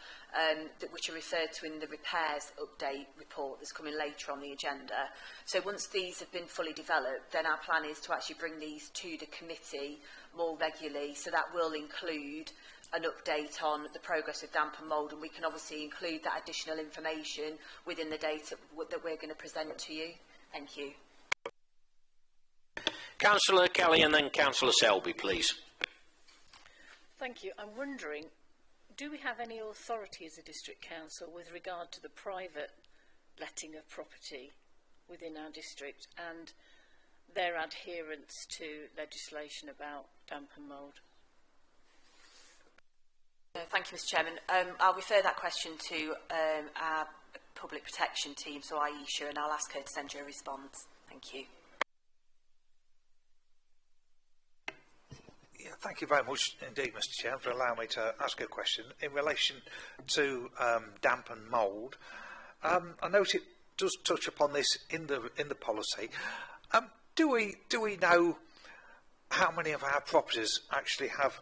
which are referred to in the repairs update report that's coming later on the agenda. So once these have been fully developed, then our plan is to actually bring these to the committee more regularly. So that will include an update on the progress of damp and mould, and we can obviously include that additional information within the data that we're going to present to you. Thank you. Councillor Kelly and then Councillor Selby, please. Thank you. I'm wondering, do we have any authority as a district council with regard to the private letting of property within our district and their adherence to legislation about damp and mould? Thank you, Mr. Chairman. I'll refer that question to our public protection team, so Aisha, and I'll ask her to send you a response. Thank you. Yeah, thank you very much indeed, Mr. Chairman, for allowing me to ask a question in relation to damp and mould. I note it does touch upon this in the policy. Do we know how many of our properties actually have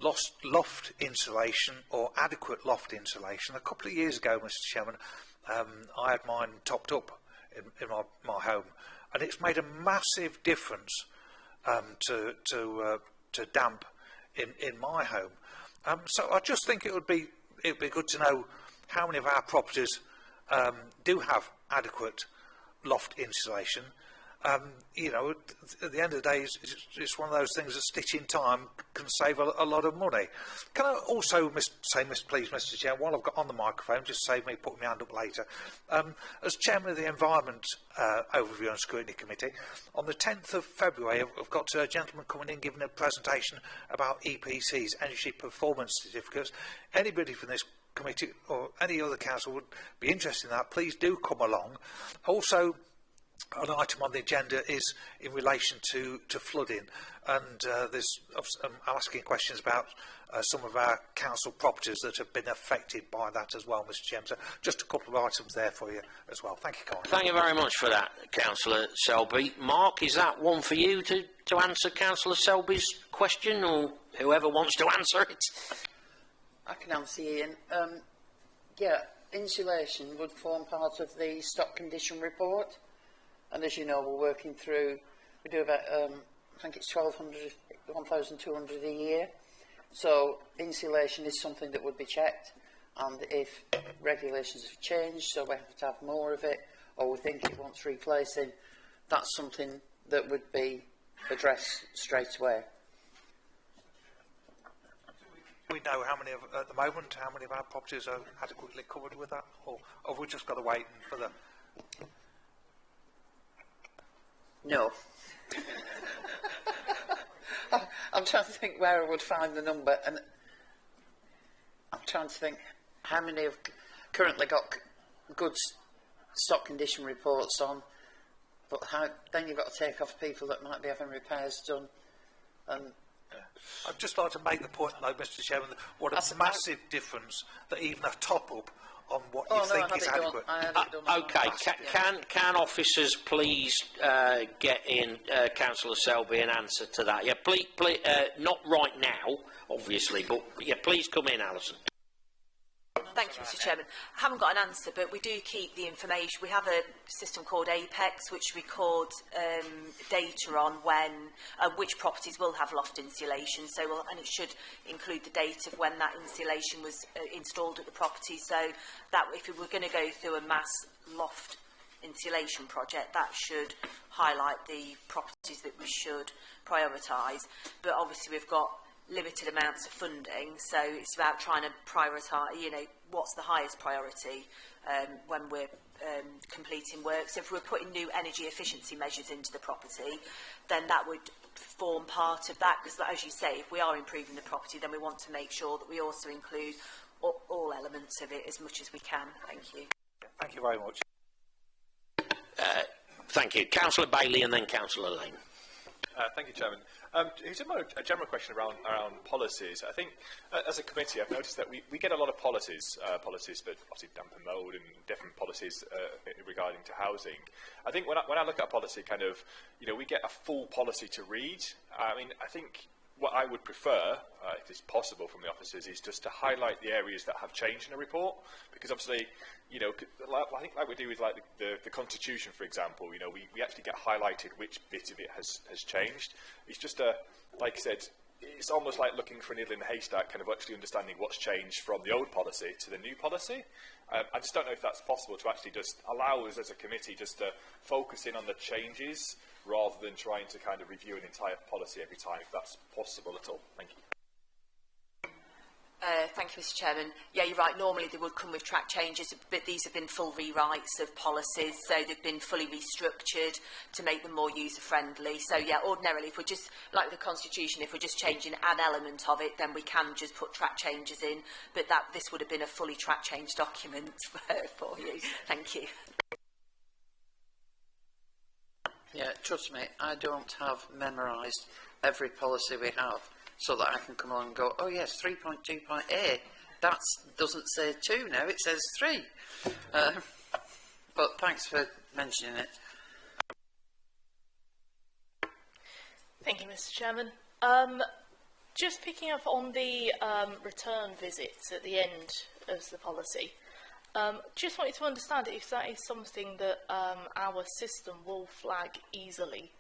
loft insulation or adequate loft insulation? A couple of years ago, Mr. Chairman, I had mine topped up in my home, and it's made a massive difference to damp in my home. So I just think it would be good to know how many of our properties do have adequate loft insulation. You know, at the end of the day, it's one of those things that stitching time can save a lot of money. Can I also please, Mr. Chair, while I've got on the microphone, just save me putting my hand up later. As Chairman of the Environment Overview and Scrutiny Committee, on the 10th of February, I've got a gentleman coming in giving a presentation about EPCs, Energy Performance Certificates. Anybody from this committee or any other council would be interested in that, please do come along. Also, an item on the agenda is in relation to flooding, and I'm asking questions about some of our council properties that have been affected by that as well, Mr. Chairman. So just a couple of items there for you as well. Thank you, Colin. Thank you very much for that, Councillor Selby. Mark, is that one for you to answer Councillor Selby's question, or whoever wants to answer it? I can answer, Ian. Yeah, insulation would form part of the stock condition report. And as you know, we're working through, we do about, I think it's 1,200 a year. So insulation is something that would be checked. And if regulations have changed, so we have to have more of it, or we think it wants replacing, that's something that would be addressed straight away. Do we know how many at the moment, how many of our properties are adequately covered with that? Or have we just got to wait for the... No. I'm trying to think where I would find the number, and I'm trying to think how many have currently got good stock condition reports on, but then you've got to take off people that might be having repairs done. And I'd just like to make the point, though, Mr. Chairman, what a massive difference that even a top-up on what you think is adequate. Okay, can officers please get in Councillor Selby an answer to that? Yeah, please, not right now, obviously, but yeah, please come in, Alison. Thank you, Mr. Chairman. I haven't got an answer, but we do keep the information. We have a system called Apex, which records data on which properties will have loft insulation. So, and it should include the date of when that insulation was installed at the property. So, that if we were going to go through a mass loft insulation project, that should highlight the properties that we should prioritise. But obviously, we've got limited amounts of funding, so it's about trying to prioritise, you know, what's the highest priority when we're completing work. So if we're putting new energy efficiency measures into the property, then that would form part of that, because as you say, if we are improving the property, then we want to make sure that we also include all elements of it as much as we can. Thank you. Thank you very much. Thank you. Councillor Bailey and then Councillor Lane. Thank you, Chairman. Here's a general question around policies. I think, as a committee, I've noticed that we get a lot of policies for obviously damp and mould and different policies regarding to housing. I think when I look at a policy, kind of, we get a full policy to read. I mean, I think what I would prefer, if it's possible from the officers, is just to highlight the areas that have changed in a report, because obviously, I think like we do with like the Constitution, for example, we actually get highlighted which bit of it has changed. It's just like I said, it's almost like looking for a needle in a haystack, kind of actually understanding what's changed from the old policy to the new policy. I just don't know if that's possible to actually just allow us as a committee just to focus in on the changes rather than trying to kind of review an entire policy every time, if that's possible at all. Thank you. Thank you, Mr. Chairman. Yeah, you're right. Normally they would come with track changes, but these have been full rewrites of policies, so they've been fully restructured to make them more user-friendly. So, yeah, ordinarily, if we're just, like the Constitution, if we're just changing an element of it, then we can just put track changes in, but this would have been a fully track change document for you. Thank you. Yeah, trust me, I don't have memorised every policy we have, so that I can come along and go, oh yes, 3.2.A, that doesn't say 2 now, it says 3. But thanks for mentioning it. Thank you, Mr. Chairman. Just picking up on the return visits at the end of the policy, just wanted to understand if that is something that our system will flag easily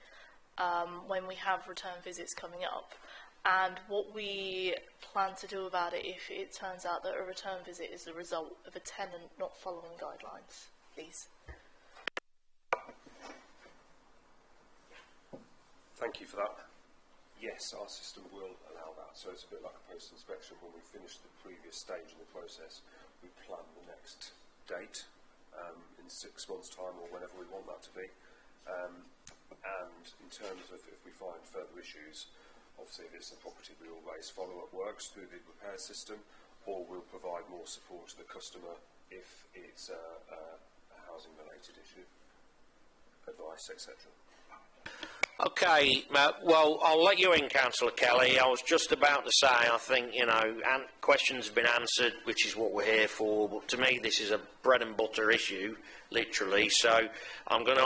when we have return visits coming up, and what we plan to do about it if it turns out that a return visit is the result of a tenant not following guidelines, please. Thank you for that. Yes, our system will allow that. So it's a bit like a post-inspection. When we finish the previous stage in the process, we plan the next date in 6 months' time or whenever we want that to be. And in terms of if we find further issues, obviously if it's a property, we will raise follow-up works through the repair system, or we'll provide more support to the customer if it's a housing-related issue, advice, etc. Okay, well, I'll let you in, Councillor Kelly. I was just about to say, I think, questions have been answered, which is what we're here for, but to me this is a bread and butter issue, literally, so I'm going to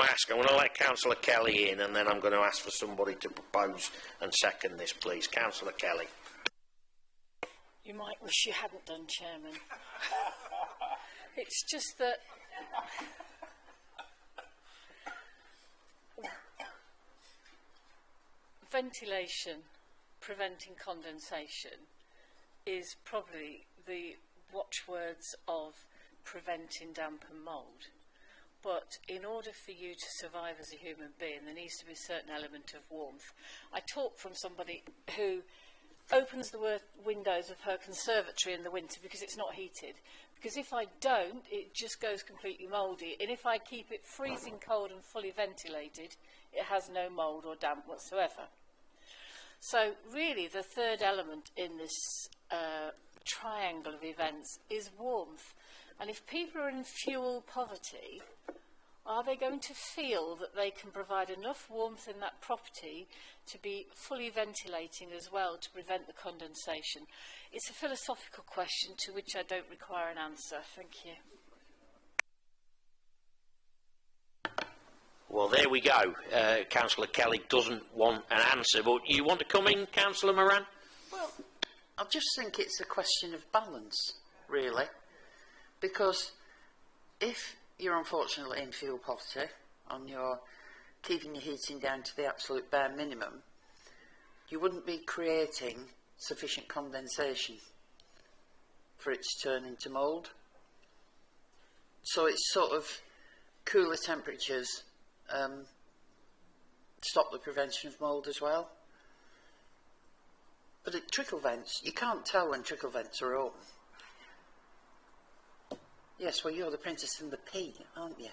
let Councillor Kelly in, and then I'm going to ask for somebody to propose and second this, please. Councillor Kelly. You might wish you hadn't done, Chairman. It's just that ventilation, preventing condensation, is probably the watchwords of preventing damp and mould. But in order for you to survive as a human being, there needs to be a certain element of warmth. I talk from somebody who opens the windows of her conservatory in the winter because it's not heated. Because if I don't, it just goes completely mouldy. And if I keep it freezing cold and fully ventilated, it has no mould or damp whatsoever. So really the third element in this triangle of events is warmth. And if people are in fuel poverty, are they going to feel that they can provide enough warmth in that property to be fully ventilating as well to prevent the condensation? It's a philosophical question to which I don't require an answer. Thank you. Well, there we go. Councillor Kelly doesn't want an answer, but you want to come in, Councillor Moran? Well, I just think it's a question of balance, really, because if you're unfortunately in fuel poverty and you're keeping your heating down to the absolute bare minimum, you wouldn't be creating sufficient condensation for it to turn into mould. So it's sort of cooler temperatures stop the prevention of mould as well. But at trickle vents, you can't tell when trickle vents are open. Yes, well, you're the princess and the pea, aren't you?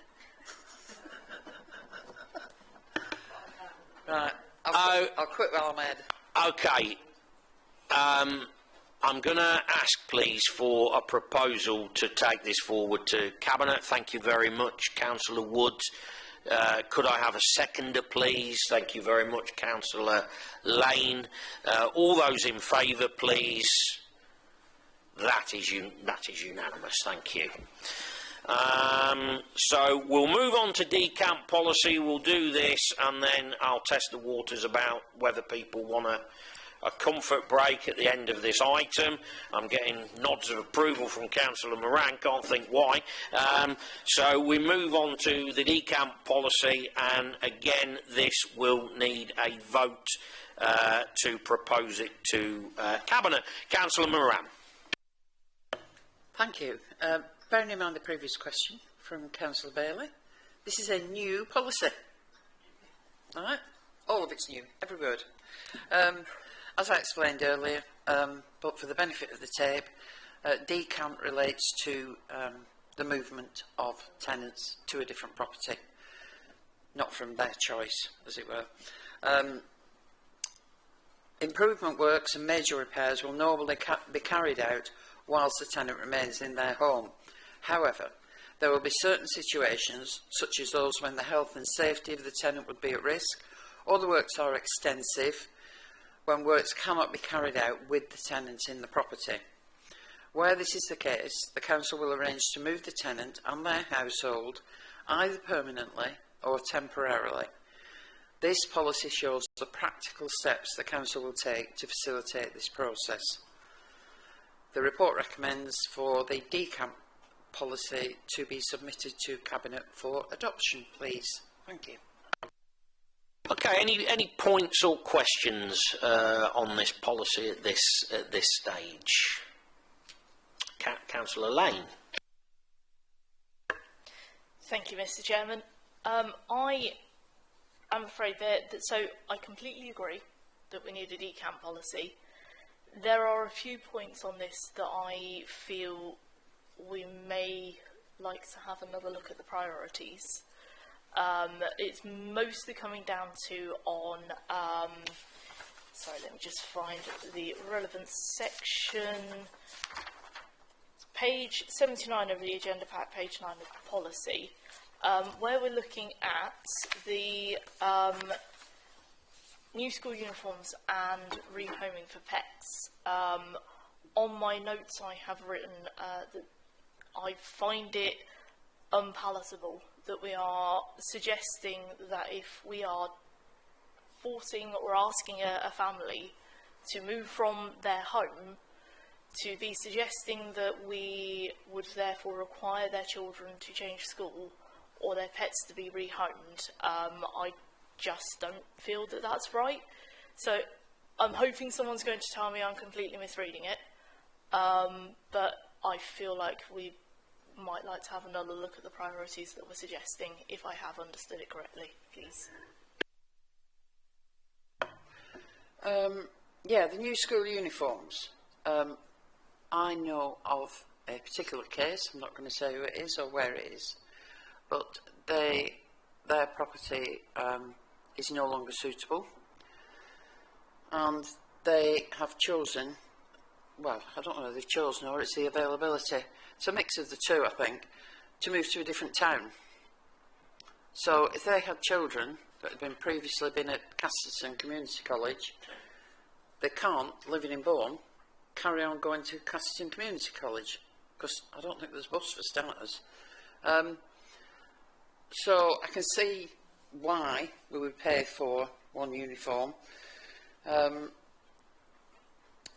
Right, I'll quit while I'm ahead. Okay. I'm going to ask, please, for a proposal to take this forward to Cabinet. Thank you very much, Councillor Wood. Could I have a seconder, please? Thank you very much, Councillor Lane. All those in favour, please. That is unanimous. Thank you. So we'll move on to decamp policy. We'll do this, and then I'll test the waters about whether people want a comfort break at the end of this item. I'm getting nods of approval from Councillor Moran, can't think why. So we move on to the decamp policy, and again this will need a vote to propose it to Cabinet. Councillor Moran. Thank you. Bearing in mind the previous question from Councillor Bailey, this is a new policy. All right? All of it's new, every word. As I explained earlier, but for the benefit of the tape, decamp relates to the movement of tenants to a different property, not from their choice, as it were. Improvement works and major repairs will normally be carried out whilst the tenant remains in their home. However, there will be certain situations, such as those when the health and safety of the tenant would be at risk, or the works are extensive, when works cannot be carried out with the tenant in the property. Where this is the case, the council will arrange to move the tenant and their household either permanently or temporarily. This policy shows the practical steps the council will take to facilitate this process. The report recommends for the decamp policy to be submitted to Cabinet for adoption, please. Thank you. Okay, any points or questions on this policy at this stage? Councillor Lane. Thank you, Mr. Chairman. I am afraid so I completely agree that we need a decamp policy. There are a few points on this that I feel we may like to have another look at the priorities. It's mostly coming down to sorry, let me just find the relevant section. Page 79 of the agenda pack, page 9 of the policy, where we're looking at the new school uniforms and rehoming for pets. On my notes I have written that I find it unpalatable that we are suggesting that if we are forcing or asking a family to move from their home, to be suggesting that we would therefore require their children to change school or their pets to be rehomed. I just don't feel that that's right. So I'm hoping someone's going to tell me I'm completely misreading it, but I feel like we might like to have another look at the priorities that we're suggesting, if I have understood it correctly, please. Yeah, the new school uniforms. I know of a particular case, I'm not going to say who it is or where it is, but their property is no longer suitable, and they have chosen, well, I don't know if they've chosen or it's the availability, it's a mix of the two, I think, to move to a different town. So if they had children that had previously been at Kesteven Community College, they can't, living in Bourne, carry on going to Kesteven Community College, because I don't think there's a bus for starters. So I can see why we would pay for one uniform.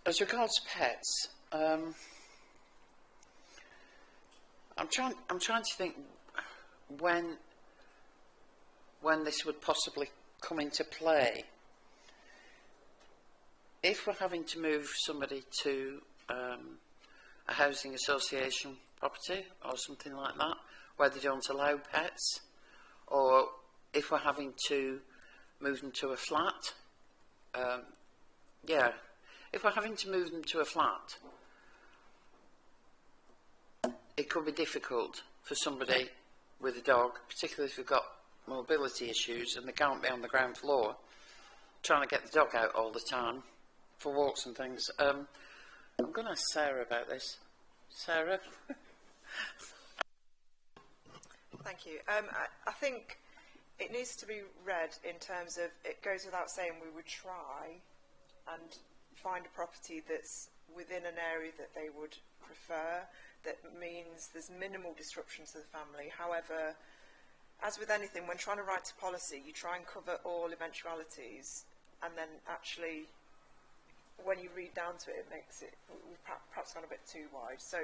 As regards pets, I'm trying to think when this would possibly come into play. If we're having to move somebody to a housing association property or something like that, where they don't allow pets, or if we're having to move them to a flat, yeah, if we're having to move them to a flat, it could be difficult for somebody with a dog, particularly if they've got mobility issues and they can't be on the ground floor, trying to get the dog out all the time for walks and things. I'm going to ask Sarah about this. Sarah? Thank you. I think it needs to be read in terms of, it goes without saying we would try and find a property that's within an area that they would prefer, that means there's minimal disruption to the family. However, as with anything, when trying to write to policy, you try and cover all eventualities, and then actually, when you read down to it, it makes it, we've perhaps gone a bit too wide. So,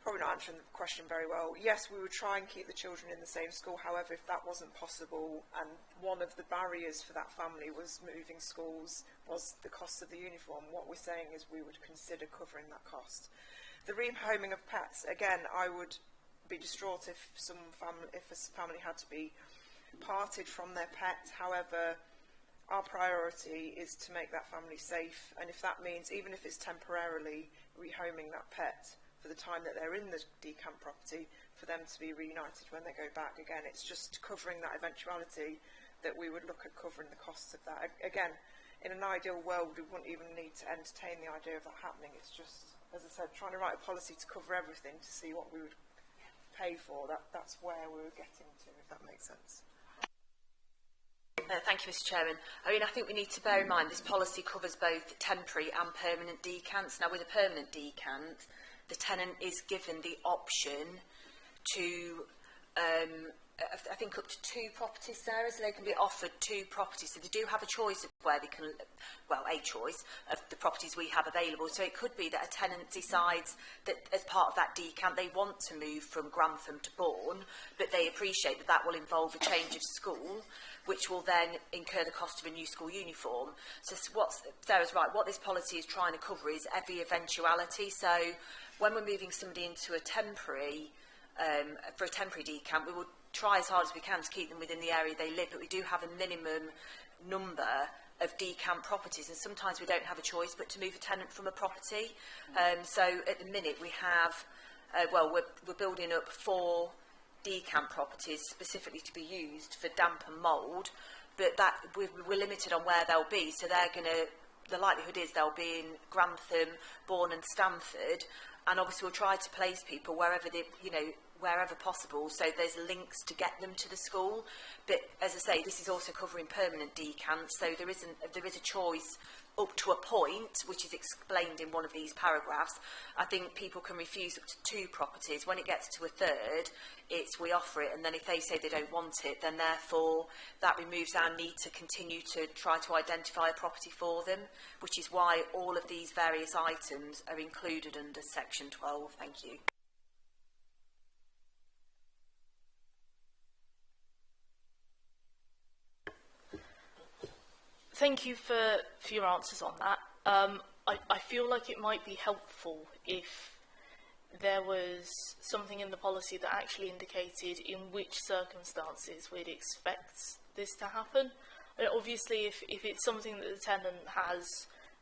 probably not answering the question very well. Yes, we would try and keep the children in the same school. However, if that wasn't possible, and one of the barriers for that family was moving schools, was the cost of the uniform, what we're saying is we would consider covering that cost. The rehoming of pets, again, I would be distraught if a family had to be parted from their pet. However, our priority is to make that family safe, and if that means, even if it's temporarily, rehoming that pet for the time that they're in the decamp property, for them to be reunited when they go back, again, it's just covering that eventuality that we would look at covering the costs of that. Again, in an ideal world, we wouldn't even need to entertain the idea of that happening. It's just, as I said, trying to write a policy to cover everything to see what we would pay for. That's where we were getting to, if that makes sense. Thank you, Mr Chairman. I mean, I think we need to bear in mind this policy covers both temporary and permanent decants. Now, with a permanent decant, the tenant is given the option to, I think, up to 2 properties, Sarah, so they can be offered 2 properties. So they do have a choice of where they can, well, a choice of the properties we have available. So it could be that a tenant decides that as part of that decant they want to move from Grantham to Bourne, but they appreciate that that will involve a change of school, which will then incur the cost of a new school uniform. So Sarah's right, what this policy is trying to cover is every eventuality. So when we're moving somebody into a temporary, for a temporary decamp, we will try as hard as we can to keep them within the area they live, but we do have a minimum number of decamp properties, and sometimes we don't have a choice but to move a tenant from a property. So at the minute we have, well, we're building up 4 decamp properties specifically to be used for damp and mould, but that we're limited on where they'll be, so they're going to, the likelihood is they'll be in Grantham, Bourne and Stamford, and obviously we'll try to place people wherever they, you know, wherever possible, so there's links to get them to the school. But as I say, this is also covering permanent decants, so there is a choice up to a point, which is explained in one of these paragraphs. I think people can refuse up to 2 properties. When it gets to a 3rd, it's we offer it, and then if they say they don't want it, then therefore that removes our need to continue to try to identify a property for them, which is why all of these various items are included under section 12. Thank you. Thank you for your answers on that. I feel like it might be helpful if there was something in the policy that actually indicated in which circumstances we'd expect this to happen. And obviously, if it's something that the tenant has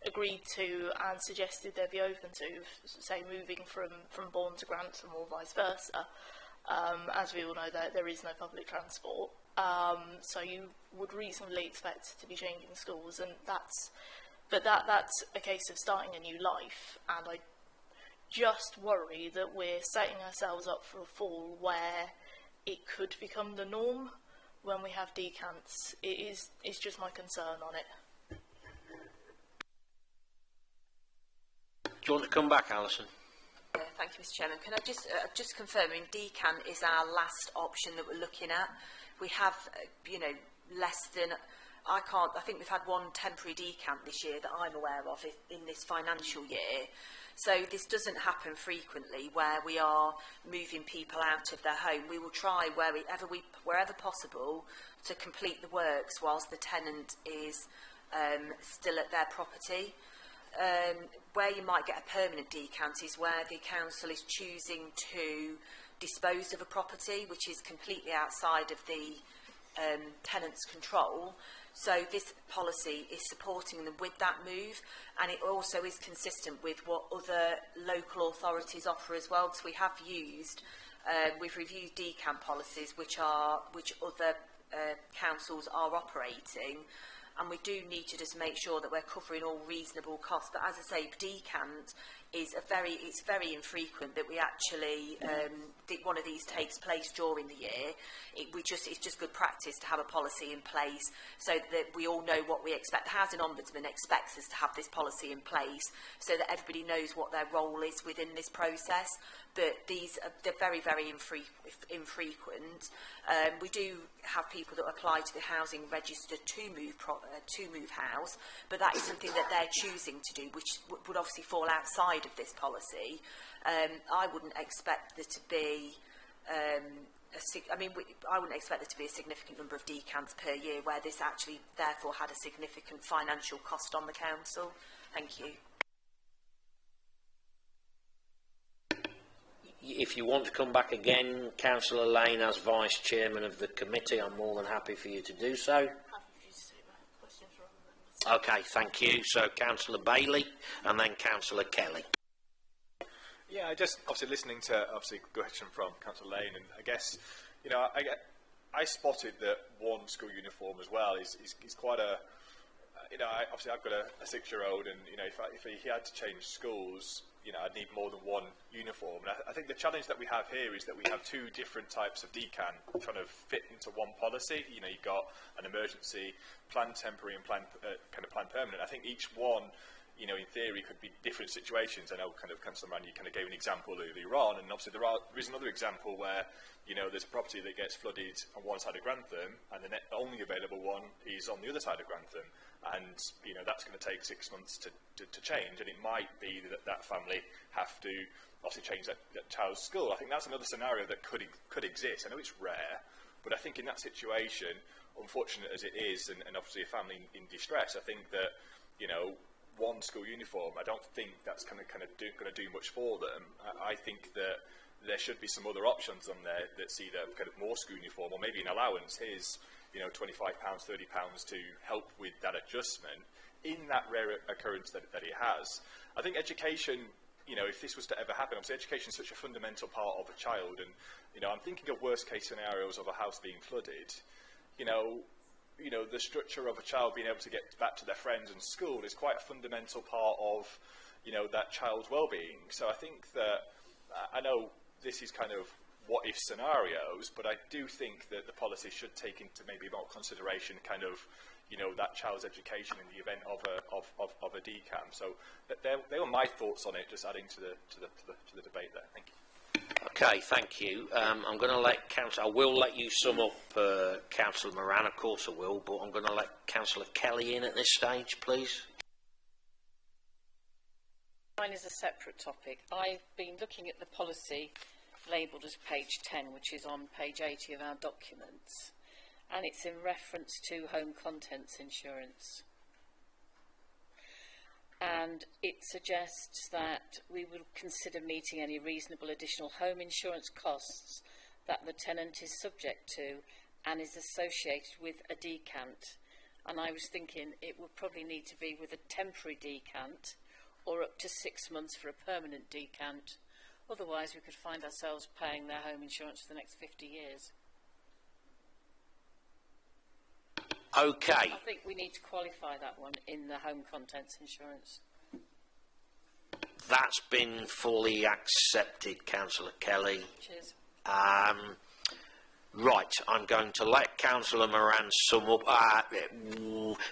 agreed to and suggested they'd be open to, say moving from Bourne to Grantham or vice versa, as we all know, there is no public transport. So you would reasonably expect to be changing schools, and that's a case of starting a new life, and I just worry that we're setting ourselves up for a fall where it could become the norm when we have decants. It's just my concern on it. Do you want to come back, Alison? Thank you, Mr Chairman. Can I just confirm, decant is our last option that we're looking at. We have, you know, less than, I think we've had 1 temporary decant this year that I'm aware of in this financial year. So this doesn't happen frequently where we are moving people out of their home. We will try wherever possible to complete the works whilst the tenant is still at their property. Where you might get a permanent decant is where the council is choosing to dispose of a property which is completely outside of the tenant's control. So this policy is supporting them with that move, and it also is consistent with what other local authorities offer as well, because we have used, we've reviewed decant policies which other councils are operating, and we do need to just make sure that we're covering all reasonable costs. But as I say, decant is it's very infrequent that we actually one of these takes place during the year. It's just good practice to have a policy in place so that we all know what we expect. The Housing Ombudsman expects us to have this policy in place so that everybody knows what their role is within this process. But they're very, very infrequent. We do have people that apply to the housing register to move house, but that is something that they're choosing to do, which would obviously fall outside of this policy. I wouldn't expect there to be I wouldn't expect there to be a significant number of decants per year where this actually therefore had a significant financial cost on the council. Thank you. If you want to come back again, Councillor Lane, as Vice Chairman of the committee, I'm more than happy for you to do so. Okay, thank you. So Councillor Bailey and then Councillor Kelly. Yeah, just obviously listening to a question from Councillor Lane, and I guess, you know, I spotted that one school uniform as well is quite a, you know, obviously I've got a 6-year-old, and you know, if he had to change schools, you know, I'd need more than one uniform. And I think the challenge that we have here is that we have two different types of decant trying to fit into one policy. You know, you've got an emergency, planned temporary, and planned permanent. I think each one, you know, in theory, could be different situations. I know, kind of, Councillor Mann, you kind of gave an example earlier on, and obviously there is another example where, you know, there's a property that gets flooded on one side of Grantham, and the only available one is on the other side of Grantham, and you know that's going to take 6 months to change, and it might be that that family have to obviously change that child's school. I think that's another scenario that could exist. I know it's rare, but I think in that situation, unfortunate as it is, and obviously a family in distress, I think that, you know, one school uniform, I don't think that's going to do much for them. I think that there should be some other options on there that see the kind of more school uniform, or maybe an allowance. Here's, you know, £25, £30 to help with that adjustment in that rare occurrence that it has. I think education, you know, if this was to ever happen, obviously education is such a fundamental part of a child, and you know, I'm thinking of worst case scenarios of a house being flooded. You know, the structure of a child being able to get back to their friends and school is quite a fundamental part of, you know, that child's well-being. So I think that, I know this is kind of what-if scenarios, but I do think that the policy should take into maybe more consideration kind of, you know, that child's education in the event of a decamp. So they were my thoughts on it, just adding to the debate there. Thank you. Okay, thank you. I'm going to let I will let you sum up, Councillor Moran, of course I will, but I'm going to let Councillor Kelly in at this stage, please. Mine is a separate topic. I've been looking at the policy labelled as page 10, which is on page 80 of our documents, and it's in reference to home contents insurance. And it suggests that we will consider meeting any reasonable additional home insurance costs that the tenant is subject to and is associated with a decant. And I was thinking it would probably need to be with a temporary decant or up to 6 months for a permanent decant. Otherwise we could find ourselves paying their home insurance for the next 50 years. Okay. I think we need to qualify that one in the home contents insurance. That's been fully accepted, Councillor Kelly. Cheers. Right, I'm going to let Councillor Moran sum up.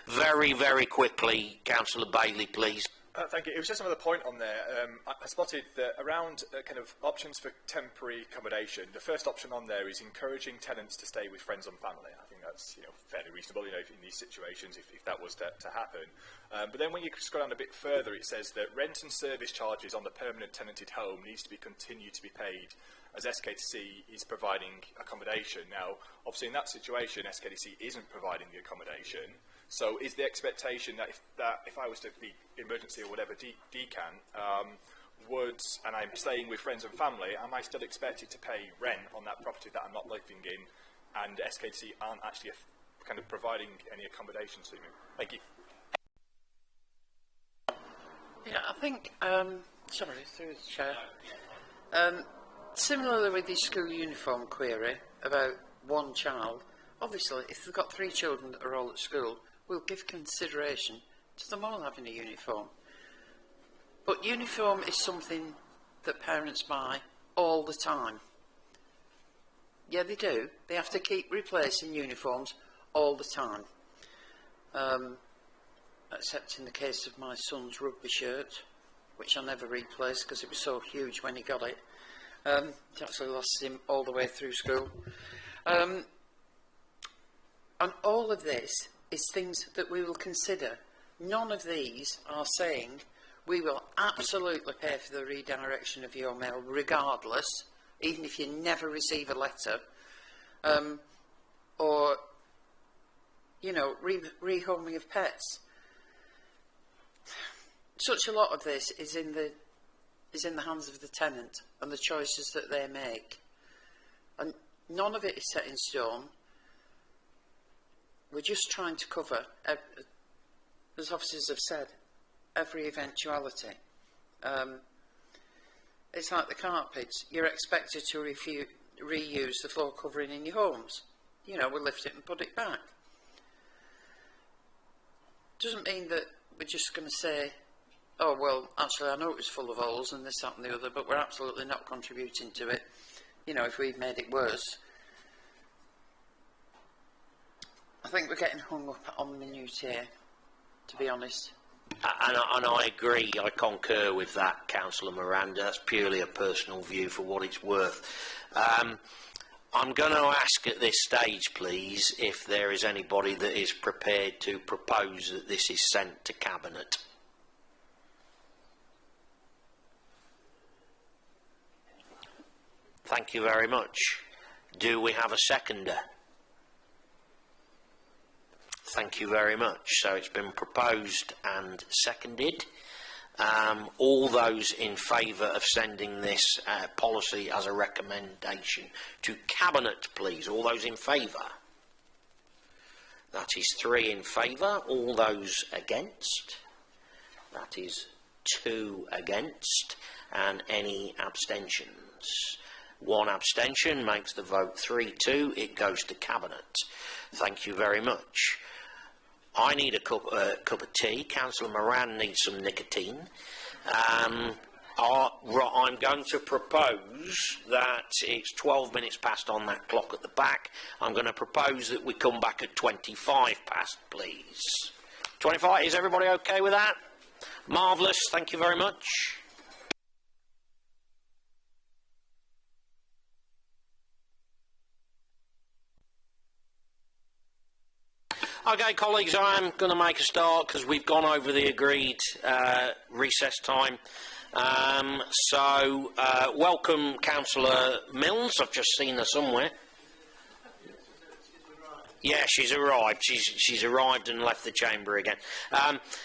Very, very quickly, Councillor Bailey, please. Thank you. It was just another point on there. I spotted that around kind of options for temporary accommodation, the first option on there is encouraging tenants to stay with friends and family. I think that's, you know, fairly reasonable, you know, in these situations if that was to happen. But then when you scroll down a bit further, it says that rent and service charges on the permanent tenanted home needs to be continued to be paid as SKTC is providing accommodation. Now, obviously in that situation, SKTC isn't providing the accommodation. So is the expectation that if I was to be emergency or whatever decant, and I'm staying with friends and family, am I still expected to pay rent on that property that I'm not living in, and SKTC aren't actually kind of providing any accommodation to me? Thank you. Yeah, I think, sorry, through the chair. Similarly with the school uniform query about one child, obviously if they've got 3 children that are all at school, we'll give consideration to them all having a uniform. But uniform is something that parents buy all the time. Yeah, they do. They have to keep replacing uniforms all the time. Except in the case of my son's rugby shirt, which I never replaced because it was so huge when he got it. It actually lasted him all the way through school. And all of this is things that we will consider. None of these are saying we will absolutely pay for the redirection of your mail regardless, even if you never receive a letter, or, you know, rehoming of pets. Such a lot of this is in the hands of the tenant and the choices that they make, and none of it is set in stone. We're just trying to cover, as officers have said, every eventuality. It's like the carpets. You're expected to reuse the floor covering in your homes. You know, we'll lift it and put it back. Doesn't mean that we're just going to say, oh, well, actually, I know it was full of holes and this, that and the other, but we're absolutely not contributing to it. You know, if we've made it worse. I think we're getting hung up on minutiae, to be honest. And I agree, I concur with that, Councillor Miranda. That's purely a personal view for what it's worth. I'm going to ask at this stage, please, if there is anybody that is prepared to propose that this is sent to Cabinet. Thank you very much. Do we have a seconder? Thank you very much. So it's been proposed and seconded. All those in favour of sending this policy as a recommendation to Cabinet, please. All those in favour? That is 3 in favour. All those against? That is 2 against. And any abstentions? 1 abstention makes the vote 3-2. It goes to Cabinet. Thank you very much. I need a cup of tea. Councillor Moran needs some nicotine. I'm going to propose that it's 12 minutes past on that clock at the back. I'm going to propose that we come back at 25 past, please. 25, is everybody okay with that? Marvellous, thank you very much. Okay, colleagues, I'm going to make a start because we've gone over the agreed recess time. Welcome, Councillor Mills. I've just seen her somewhere. Yeah, she's arrived. She's arrived and left the chamber again.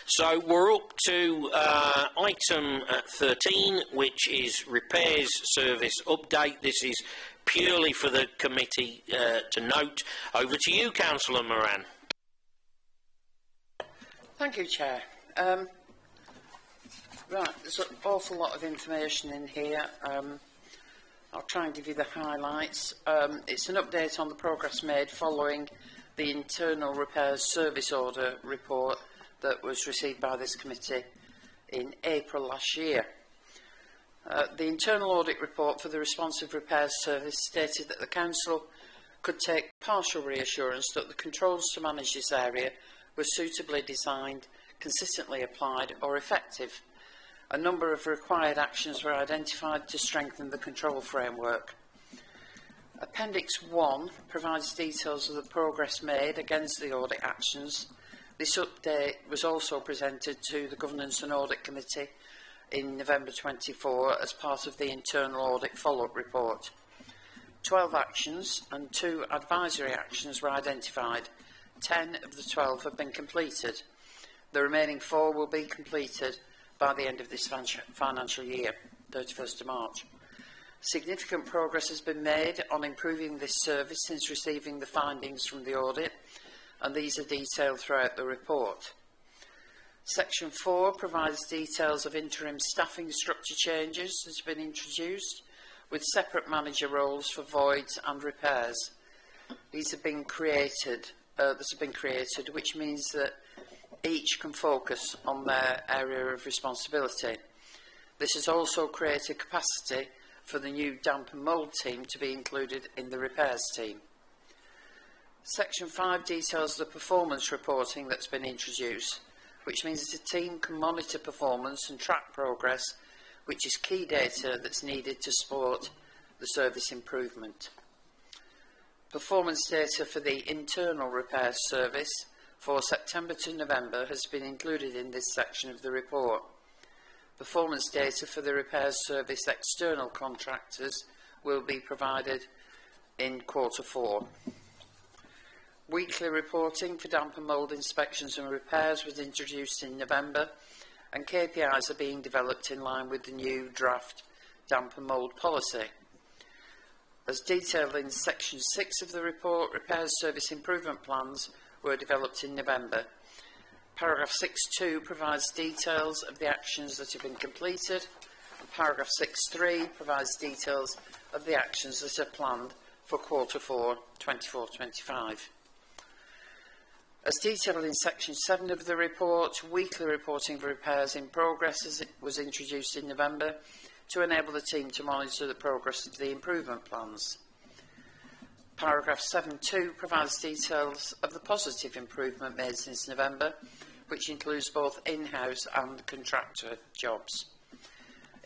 So we're up to item 13, which is repairs service update. This is purely for the committee to note. Over to you, Councillor Moran. Thank you, Chair. Right, there's an awful lot of information in here. I'll try and give you the highlights. It's an update on the progress made following the internal repairs service order report that was received by this committee in April last year. The internal audit report for the responsive repairs service stated that the Council could take partial reassurance that the controls to manage this area were suitably designed, consistently applied or effective. A number of required actions were identified to strengthen the control framework. Appendix 1 provides details of the progress made against the audit actions. This update was also presented to the Governance and Audit Committee in November 24 as part of the internal audit follow-up report. 12 actions and 2 advisory actions were identified. 10 of the 12 have been completed. The remaining 4 will be completed by the end of this financial year, 31st of March. Significant progress has been made on improving this service since receiving the findings from the audit, and these are detailed throughout the report. Section 4 provides details of interim staffing structure changes that have been introduced, with separate manager roles for voids and repairs. These have been created that have been created, which means that each can focus on their area of responsibility. This has also created capacity for the new damp and mould team to be included in the repairs team. Section 5 details the performance reporting that's been introduced, which means that a team can monitor performance and track progress, which is key data that's needed to support the service improvement. Performance data for the internal repairs service for September to November has been included in this section of the report. Performance data for the repairs service external contractors will be provided in Q4. Weekly reporting for damp and mould inspections and repairs was introduced in November, and KPIs are being developed in line with the new draft damp and mould policy. As detailed in section 6 of the report, repairs service improvement plans were developed in November. Paragraph 6.2 provides details of the actions that have been completed, and paragraph 6.3 provides details of the actions that are planned for Q4 24-25. As detailed in section 7 of the report, weekly reporting for repairs in progress was introduced in November to enable the team to monitor the progress of the improvement plans. Paragraph 7.2 provides details of the positive improvement made since November, which includes both in-house and contractor jobs.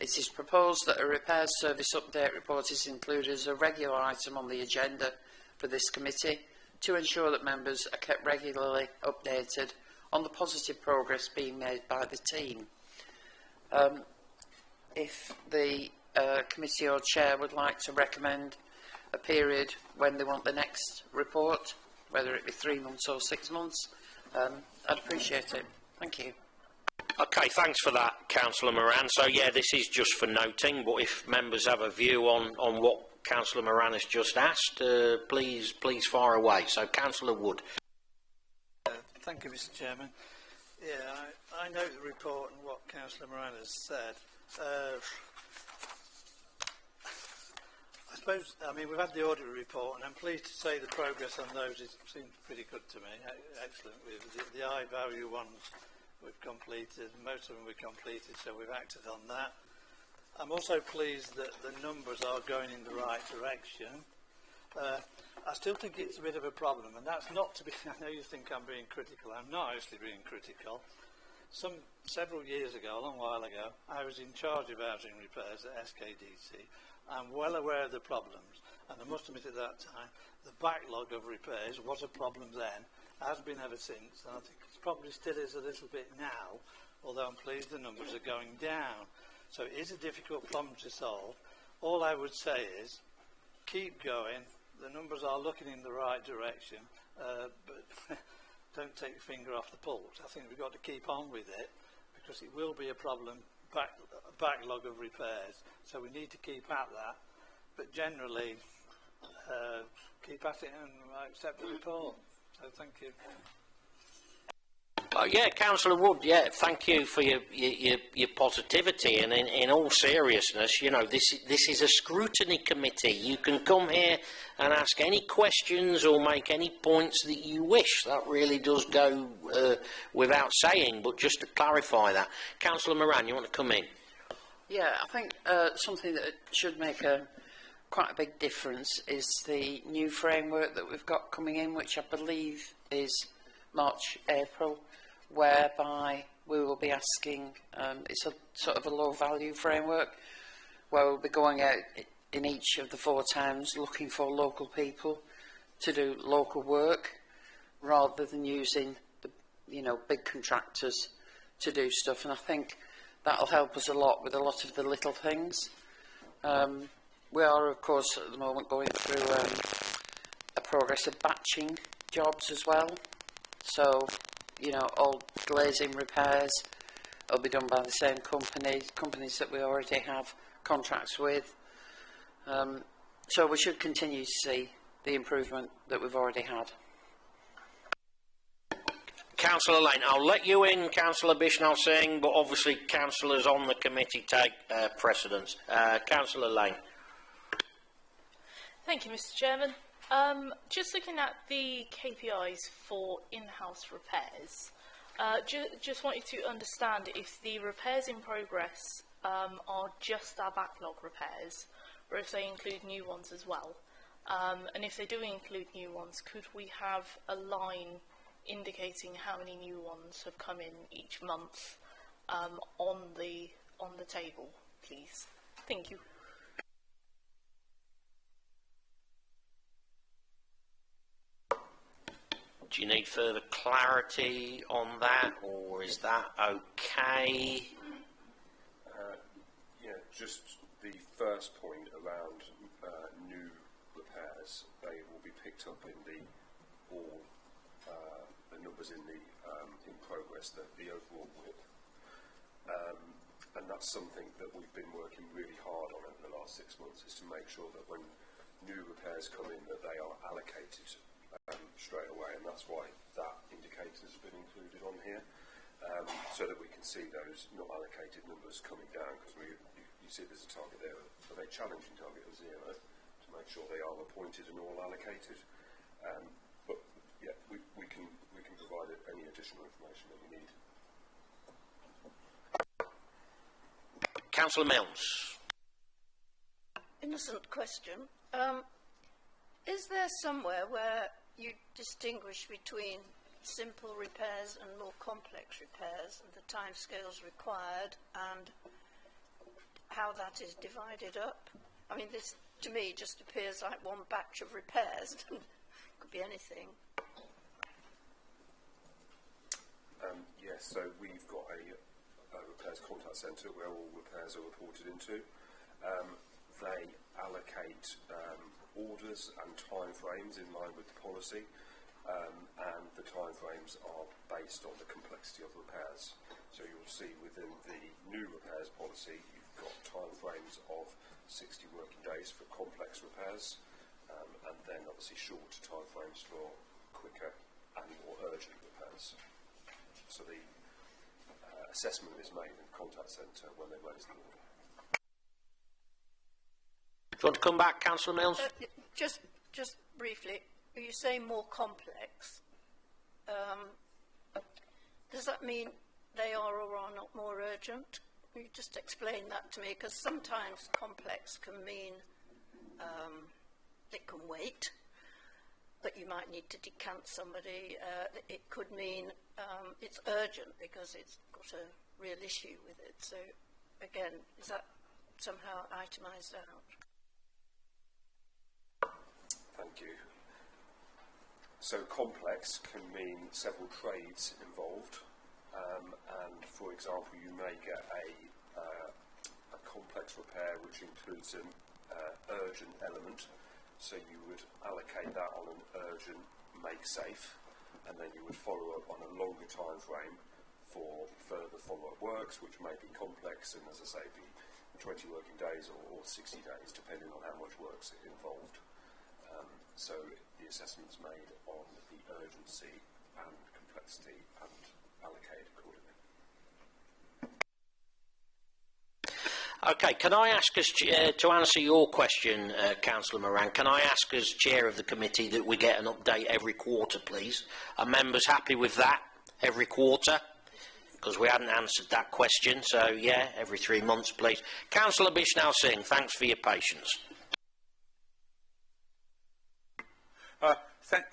It is proposed that a repairs service update report is included as a regular item on the agenda for this committee to ensure that members are kept regularly updated on the positive progress being made by the team. If the committee or chair would like to recommend a period when they want the next report, whether it be 3 months or 6 months, I'd appreciate it. Thank you. Okay, thanks for that, Councillor Moran. So, yeah, this is just for noting, but if members have a view on what Councillor Moran has just asked, please fire away. So, Councillor Wood. Thank you, Mr. Chairman. Yeah, I note the report and what Councillor Moran has said. I suppose, I mean, we've had the audit report, and I'm pleased to say the progress on those seems pretty good to me. Excellent. The high value ones we've completed, most of them we've completed, so we've acted on that. I'm also pleased that the numbers are going in the right direction. I still think it's a bit of a problem, and that's not to be, I know you think I'm being critical, I'm not actually being critical. Several years ago, a long while ago, I was in charge of housing repairs at SKDC. I'm well aware of the problems, and I must admit at that time, the backlog of repairs was a problem then, has been ever since, and I think it probably still is a little bit now, although I'm pleased the numbers are going down. So it is a difficult problem to solve. All I would say is, keep going, the numbers are looking in the right direction, but don't take your finger off the pulse. I think we've got to keep on with it, because it will be a problem, backlog of repairs, so we need to keep at that, but generally keep at it and I accept the report. So thank you. Yeah, Councillor Wood, yeah, thank you for your positivity, and in all seriousness, you know, this is a scrutiny committee. You can come here and ask any questions or make any points that you wish. That really does go without saying, but just to clarify that. Councillor Moran, you want to come in? Yeah, I think something that should make quite a big difference is the new framework that we've got coming in, which I believe is March, April, whereby we will be asking, it's a sort of a low value framework, where we'll be going out in each of the 4 towns looking for local people to do local work, rather than using the, you know, big contractors to do stuff, and I think that'll help us a lot with a lot of the little things. We are, of course, at the moment going through a progress of batching jobs as well. So, you know, all glazing repairs will be done by the same companies that we already have contracts with. So we should continue to see the improvement that we've already had. Councillor Lane, I'll let you in, Councillor Bishnell Singh, but obviously councillors on the committee take precedence. Councillor Lane. Thank you, Mr. Chairman. Just looking at the KPIs for in-house repairs, just wanted to understand if the repairs in progress are just our backlog repairs, or if they include new ones as well. And if they do include new ones, could we have a line indicating how many new ones have come in each month on the table, please? Thank you. Do you need further clarity on that, or is that okay? Yeah, just the first point around new repairs. They will be picked up in the numbers in the in progress, the overall WIP, and that's something that we've been working really hard on over the last 6 months, is to make sure that when new repairs come in, that they are allocated straight away, and that's why that indicator has been included on here, so that we can see those not allocated numbers coming down, because you see there's a target there, a very challenging target of 0, to make sure they are appointed and all allocated. But yeah, we can provide any additional information that we need. Councillor Mills. Innocent question. Is there somewhere where you distinguish between simple repairs and more complex repairs, and the timescales required, and how that is divided up? I mean, this to me just appears like one batch of repairs. Could be anything. Yes, so we've got a repairs contact centre where all repairs are reported into. They allocate orders and timeframes in line with the policy, and the timeframes are based on the complexity of repairs. So you'll see within the new repairs policy, you've got timeframes of 60 working days for complex repairs, and then obviously shorter timeframes for quicker and more urgent repairs. So the assessment is made in the contact centre when they raise the order. Do you want to come back, Councillor Mills? Just briefly, you say more complex. Does that mean they are or are not more urgent? Can you just explain that to me? Because sometimes complex can mean it can wait, but you might need to decant somebody. It could mean it's urgent because it's got a real issue with it. So, again, is that somehow itemised out? Thank you. So complex can mean several trades involved, and for example, you may get a complex repair which includes an urgent element. So you would allocate that on an urgent make-safe, and then you would follow up on a longer time frame for further follow-up works, which may be complex, and as I say, be 20 working days or 60 days, depending on how much work's involved. So the assessment's made on the urgency and complexity and allocated accordingly. Okay, can I ask us, to answer your question, Councillor Moran, can I ask as Chair of the committee that we get an update every quarter, please? Are members happy with that, every quarter? Because we hadn't answered that question, so yeah, every 3 months, please. Councillor Bishnal Singh, thanks for your patience.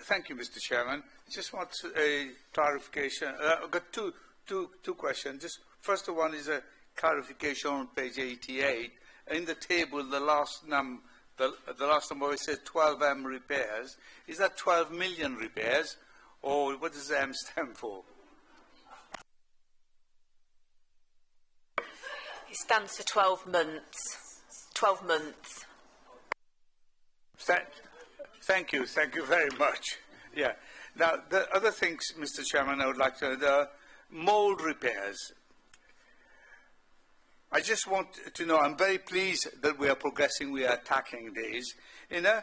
Thank you, Mr. Chairman. I just want a clarification. I've got two questions. Just first one is a clarification on page 88. In the table, the last number it says 12M repairs. Is that 12 million repairs, or what does M stand for? It stands for 12 months. 12 months. Thank you very much. Yeah. Now, the other things, Mr. Chairman, I would like to know, the mould repairs. I just want to know, I'm very pleased that we are progressing, we are tackling these. You know,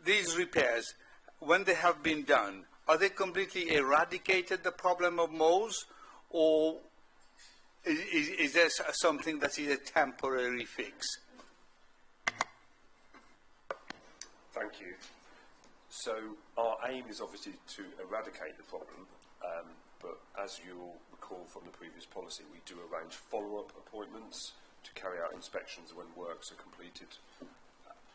these repairs, when they have been done, are they completely eradicated, the problem of moulds, or is there something that is a temporary fix? Thank you. So our aim is obviously to eradicate the problem, but as you'll recall from the previous policy, we do arrange follow-up appointments to carry out inspections when works are completed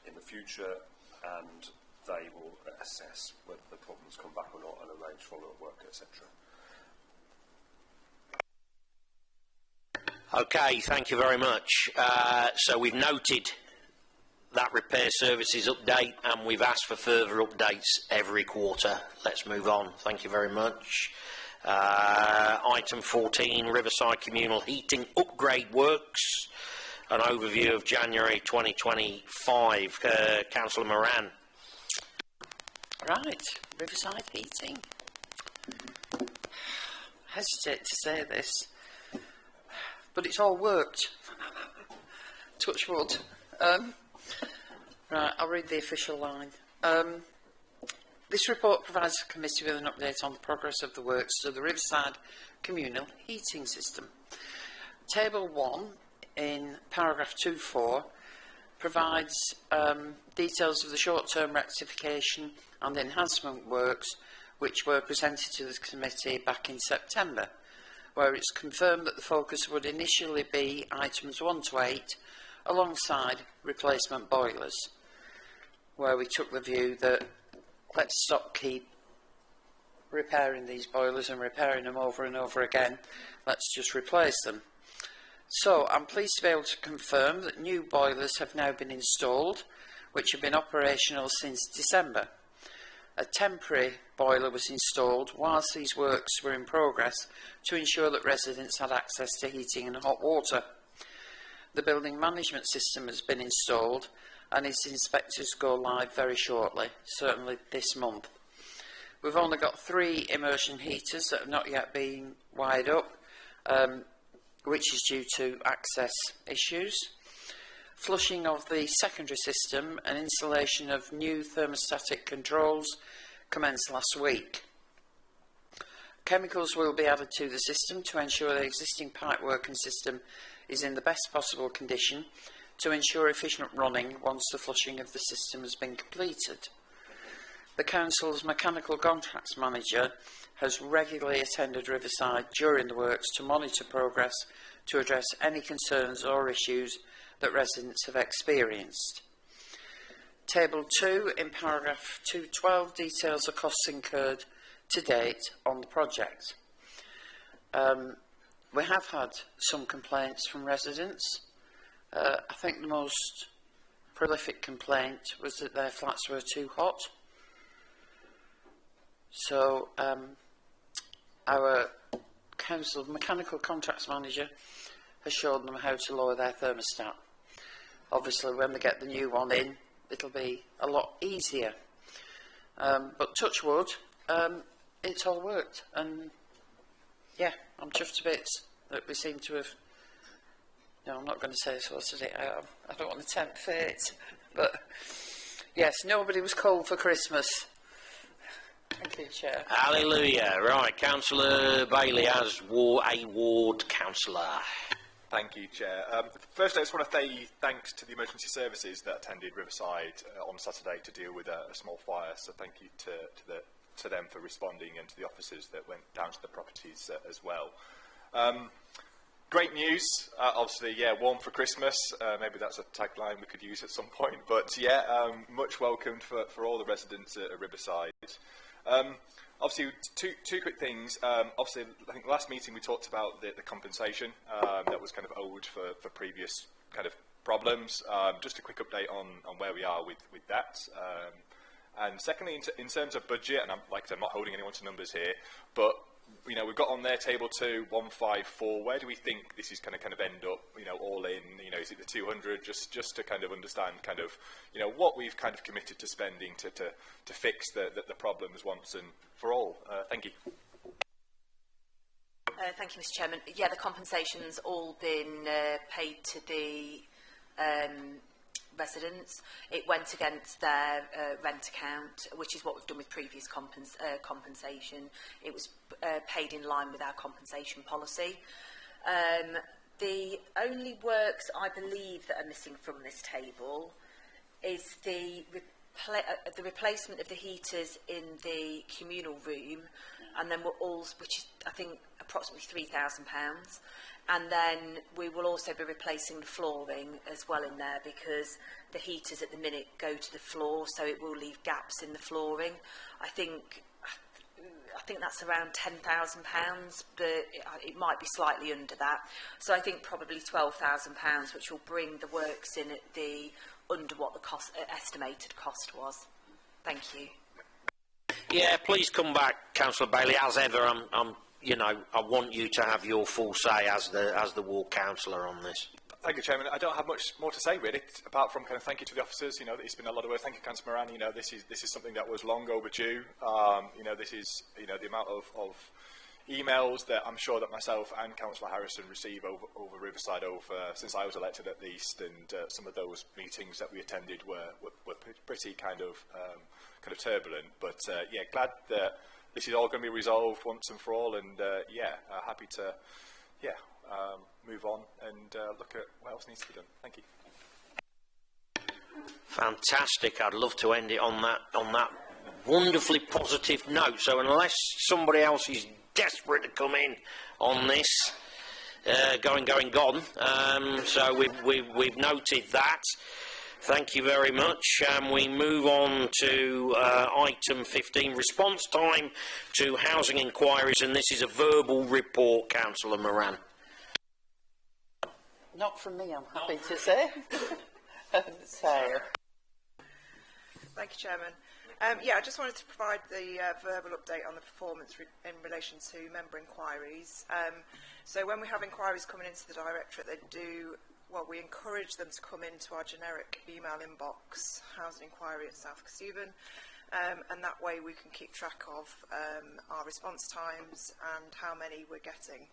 in the future, and they will assess whether the problems come back or not and arrange follow-up work, etc. Okay, thank you very much. So we've noted that repair services update, and we've asked for further updates every quarter. Let's move on. Thank you very much. Item 14, Riverside Communal Heating Upgrade Works. An overview of January 2025. Councillor Moran. Right, Riverside Heating. Hesitate to say this, but it's all worked. Touch wood. Right, I'll read the official line. This report provides the committee with an update on the progress of the works to the Riverside Communal Heating System. Table 1 in paragraph 2.4 provides details of the short-term rectification and enhancement works which were presented to the committee back in September, where it's confirmed that the focus would initially be items 1 to 8 alongside replacement boilers, where we took the view that let's stop keep repairing these boilers and repairing them over and over again, let's just replace them. So I'm pleased to be able to confirm that new boilers have now been installed, which have been operational since December. A temporary boiler was installed whilst these works were in progress to ensure that residents had access to heating and hot water. The building management system has been installed and its inspectors go live very shortly, certainly this month. We've only got 3 immersion heaters that have not yet been wired up, which is due to access issues. Flushing of the secondary system and installation of new thermostatic controls commenced last week. Chemicals will be added to the system to ensure the existing pipework and system is in the best possible condition to ensure efficient running once the flushing of the system has been completed. The Council's Mechanical Contracts Manager has regularly attended Riverside during the works to monitor progress to address any concerns or issues that residents have experienced. Table 2 in paragraph 212 details the costs incurred to date on the project. We have had some complaints from residents. I think the most prolific complaint was that their flats were too hot. So our Council Mechanical Contracts Manager has shown them how to lower their thermostat. Obviously when they get the new one in, it'll be a lot easier. But touch wood, it's all worked, and yeah, I'm chuffed to bits that we seem to have. No, I'm not going to say sorted it out. I don't want to tempt fate, but yes, nobody was cold for Christmas. Thank you, Chair. Hallelujah. Right, Councillor Bailey as a ward councillor. Thank you, Chair. Firstly, I just want to say thanks to the emergency services that attended Riverside on Saturday to deal with a small fire. So thank you to them for responding, and to the officers that went down to the properties as well. Great news. Obviously, yeah, warm for Christmas. Maybe that's a tagline we could use at some point. But yeah, much welcomed for all the residents at Riverside. Obviously, two quick things. Obviously, I think last meeting we talked about the compensation that was kind of owed for previous kind of problems. Just a quick update on where we are with that. And secondly, in terms of budget, and like I said, I'm not holding anyone to numbers here, but you know, we've got on there table 2, 154. Where do we think this is going to kind of end up? You know, all in. You know, is it the 200? Just to kind of understand, kind of, you know, what we've kind of committed to spending to fix the problems once and for all. Thank you. Thank you, Mr. Chairman. Yeah, the compensation's all been paid to the residents. It went against their rent account, which is what we've done with previous compensation. It was paid in line with our compensation policy. The only works I believe that are missing from this table is the the replacement of the heaters in the communal room, and then we're all, which is I think approximately £3,000, and then we will also be replacing the flooring as well in there, because the heaters at the minute go to the floor, so it will leave gaps in the flooring. I think that's around £10,000, but it might be slightly under that. So I think probably £12,000, which will bring the works in at the under what the estimated cost was. Thank you. Yeah, please come back, Councillor Bailey. As ever, I want you to have your full say as the ward councillor on this. Thank you, Chairman. I don't have much more to say, really, apart from kind of thank you to the officers. It's been a lot of work. Thank you, Councillor Moran. This is something that was long overdue. This is, the amount of emails that I'm sure that myself and Councillor Harrison receive over Riverside since I was elected at least, and some of those meetings that we attended were pretty kind of turbulent. But yeah, glad that this is all going to be resolved once and for all, and happy to move on and look at what else needs to be done. Thank you. Fantastic. I'd love to end it on that wonderfully positive note. So unless somebody else is desperate to come in on this, gone. So we've noted that. Thank you very much. We move on to item 15, response time to housing inquiries, and this is a verbal report, Councillor Moran. Not from me, I'm happy to say. So. Thank you, Chairman. I just wanted to provide the verbal update on the performance in relation to member inquiries. So when we have inquiries coming into the Directorate, we encourage them to come into our generic email inbox, housing inquiry at South Kesteven, and that way we can keep track of our response times and how many we're getting.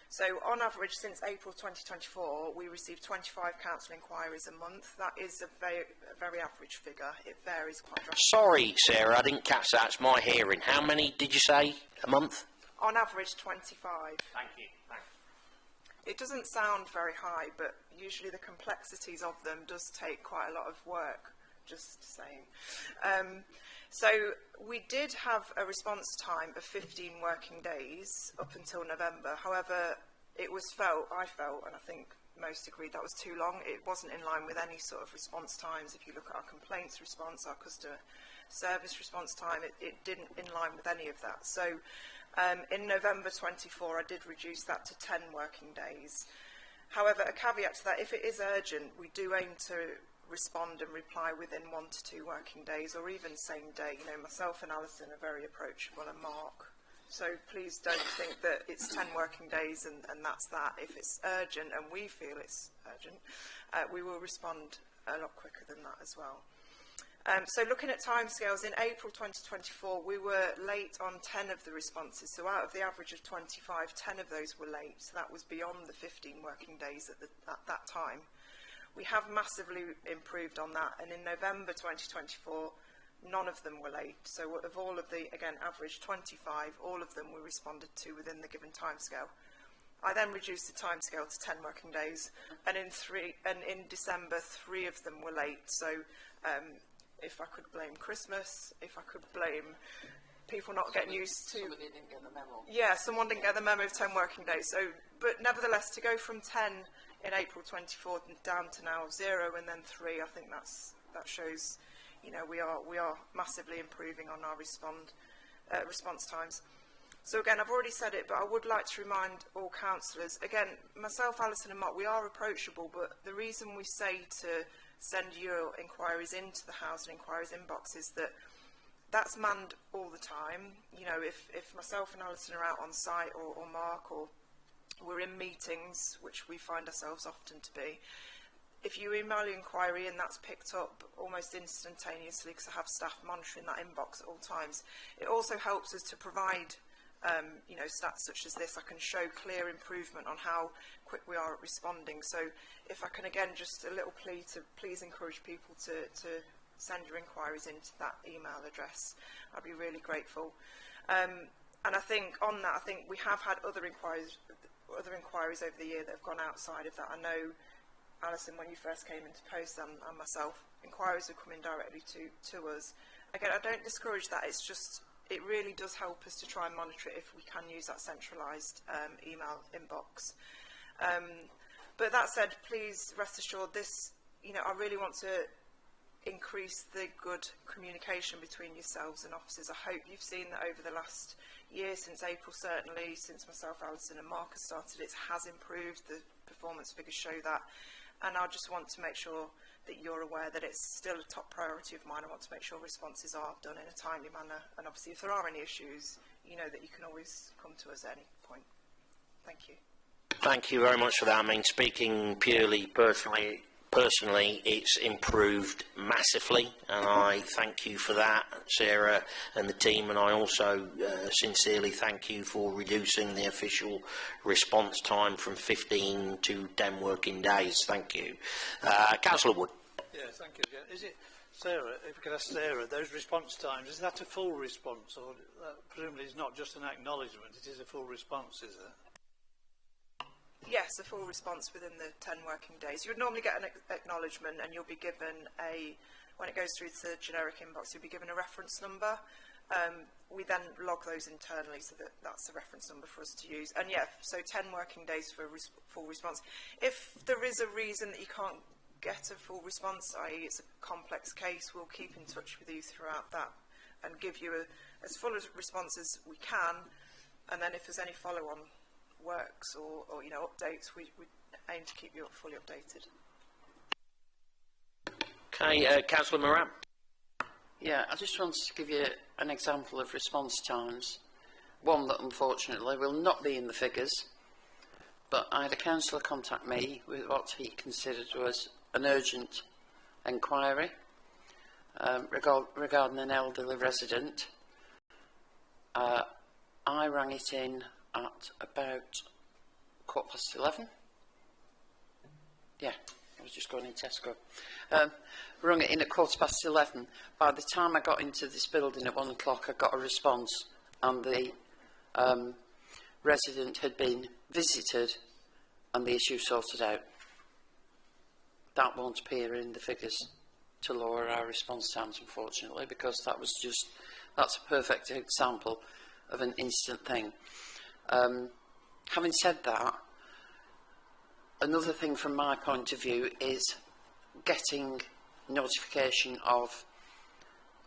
So on average, since April 2024, we receive 25 council inquiries a month. That is a very average figure. It varies quite drastically. Sorry, Sarah, I didn't catch that. It's my hearing. How many did you say a month? On average, 25. Thank you. Thanks. It doesn't sound very high, but usually the complexities of them does take quite a lot of work, just saying. So we did have a response time of 15 working days up until November. However, I felt, and I think most agreed, that was too long. It wasn't in line with any sort of response times. If you look at our complaints response, our customer service response time, it didn't in line with any of that. So in November 24, I did reduce that to 10 working days. However, a caveat to that, if it is urgent, we do aim to respond and reply within 1 to 2 working days, or even same day. Myself and Alison are very approachable, and Mark. So please don't think that it's 10 working days and that's that. If it's urgent and we feel it's urgent, we will respond a lot quicker than that as well. So looking at timescales, in April 2024, we were late on 10 of the responses. So out of the average of 25, 10 of those were late. So that was beyond the 15 working days at that time. We have massively improved on that, and in November 2024, none of them were late. So of all of the, again, average 25, all of them were responded to within the given timescale. I then reduced the timescale to 10 working days, and in December, 3 of them were late. So if I could blame Christmas, if I could blame people not getting used to... Somebody didn't get the memo. Yeah, someone didn't get the memo of 10 working days. So, but nevertheless, to go from 10 in April 24 down to now 0 and then 3, I think that shows, we are massively improving on our response times. So again, I've already said it, but I would like to remind all councillors, again, myself, Alison and Mark, we are approachable, but the reason we say to send your inquiries into the housing inquiries inbox is that that's manned all the time. If myself and Alison are out on site, or Mark, or we're in meetings, which we find ourselves often to be, if you email your inquiry and that's picked up almost instantaneously, because I have staff monitoring that inbox at all times, it also helps us to provide stats such as this. I can show clear improvement on how quick we are at responding. So if I can, again, just a little plea to please encourage people to send your inquiries into that email address, I'd be really grateful. And I think on that, we have had other inquiries over the year that have gone outside of that. I know Alison, when you first came into post, and myself, inquiries are coming directly to us. Again, I don't discourage that. It's just, it really does help us to try and monitor it if we can use that centralised email inbox. But that said, please rest assured, this, you know, I really want to increase the good communication between yourselves and officers. I hope you've seen that over the last year, since April certainly, since myself, Alison and Mark has started, it has improved. The performance figures show that. And I just want to make sure that you're aware that it's still a top priority of mine. I want to make sure responses are done in a timely manner. And obviously, if there are any issues, you know that you can always come to us at any point. Thank you. Thank you very much for that. I mean, speaking purely personally, it's improved massively, and I thank you for that, Sarah and the team, and I also sincerely thank you for reducing the official response time from 15 to 10 working days. Thank you. Councillor Wood. Yeah, thank you again. Is it, Sarah, if we could ask Sarah, those response times, is that a full response, or presumably it's not just an acknowledgement, it is a full response, is it? Yes, a full response within the 10 working days. You would normally get an acknowledgement, and you'll be given a, when it goes through to the generic inbox, you'll be given a reference number. We then log those internally, so that's the reference number for us to use. And yeah, so 10 working days for full response. If there is a reason that you can't get a full response, i.e. it's a complex case, we'll keep in touch with you throughout that and give you as full a response as we can. And then if there's any follow-on works or you know, updates, we aim to keep you fully updated. Okay, Councillor Moran. Yeah, I just wanted to give you an example of response times. One that unfortunately will not be in the figures, but I had a councillor contact me with what he considered was an urgent enquiry regarding an elderly resident. I rang it in at about 11:15. Yeah, I was just going in Tesco. Rung it in at 11:15. By the time I got into this building at 1 o'clock, I got a response, and the resident had been visited and the issue sorted out. That won't appear in the figures to lower our response times, unfortunately, because that's a perfect example of an instant thing. Having said that, another thing from my point of view is getting notification of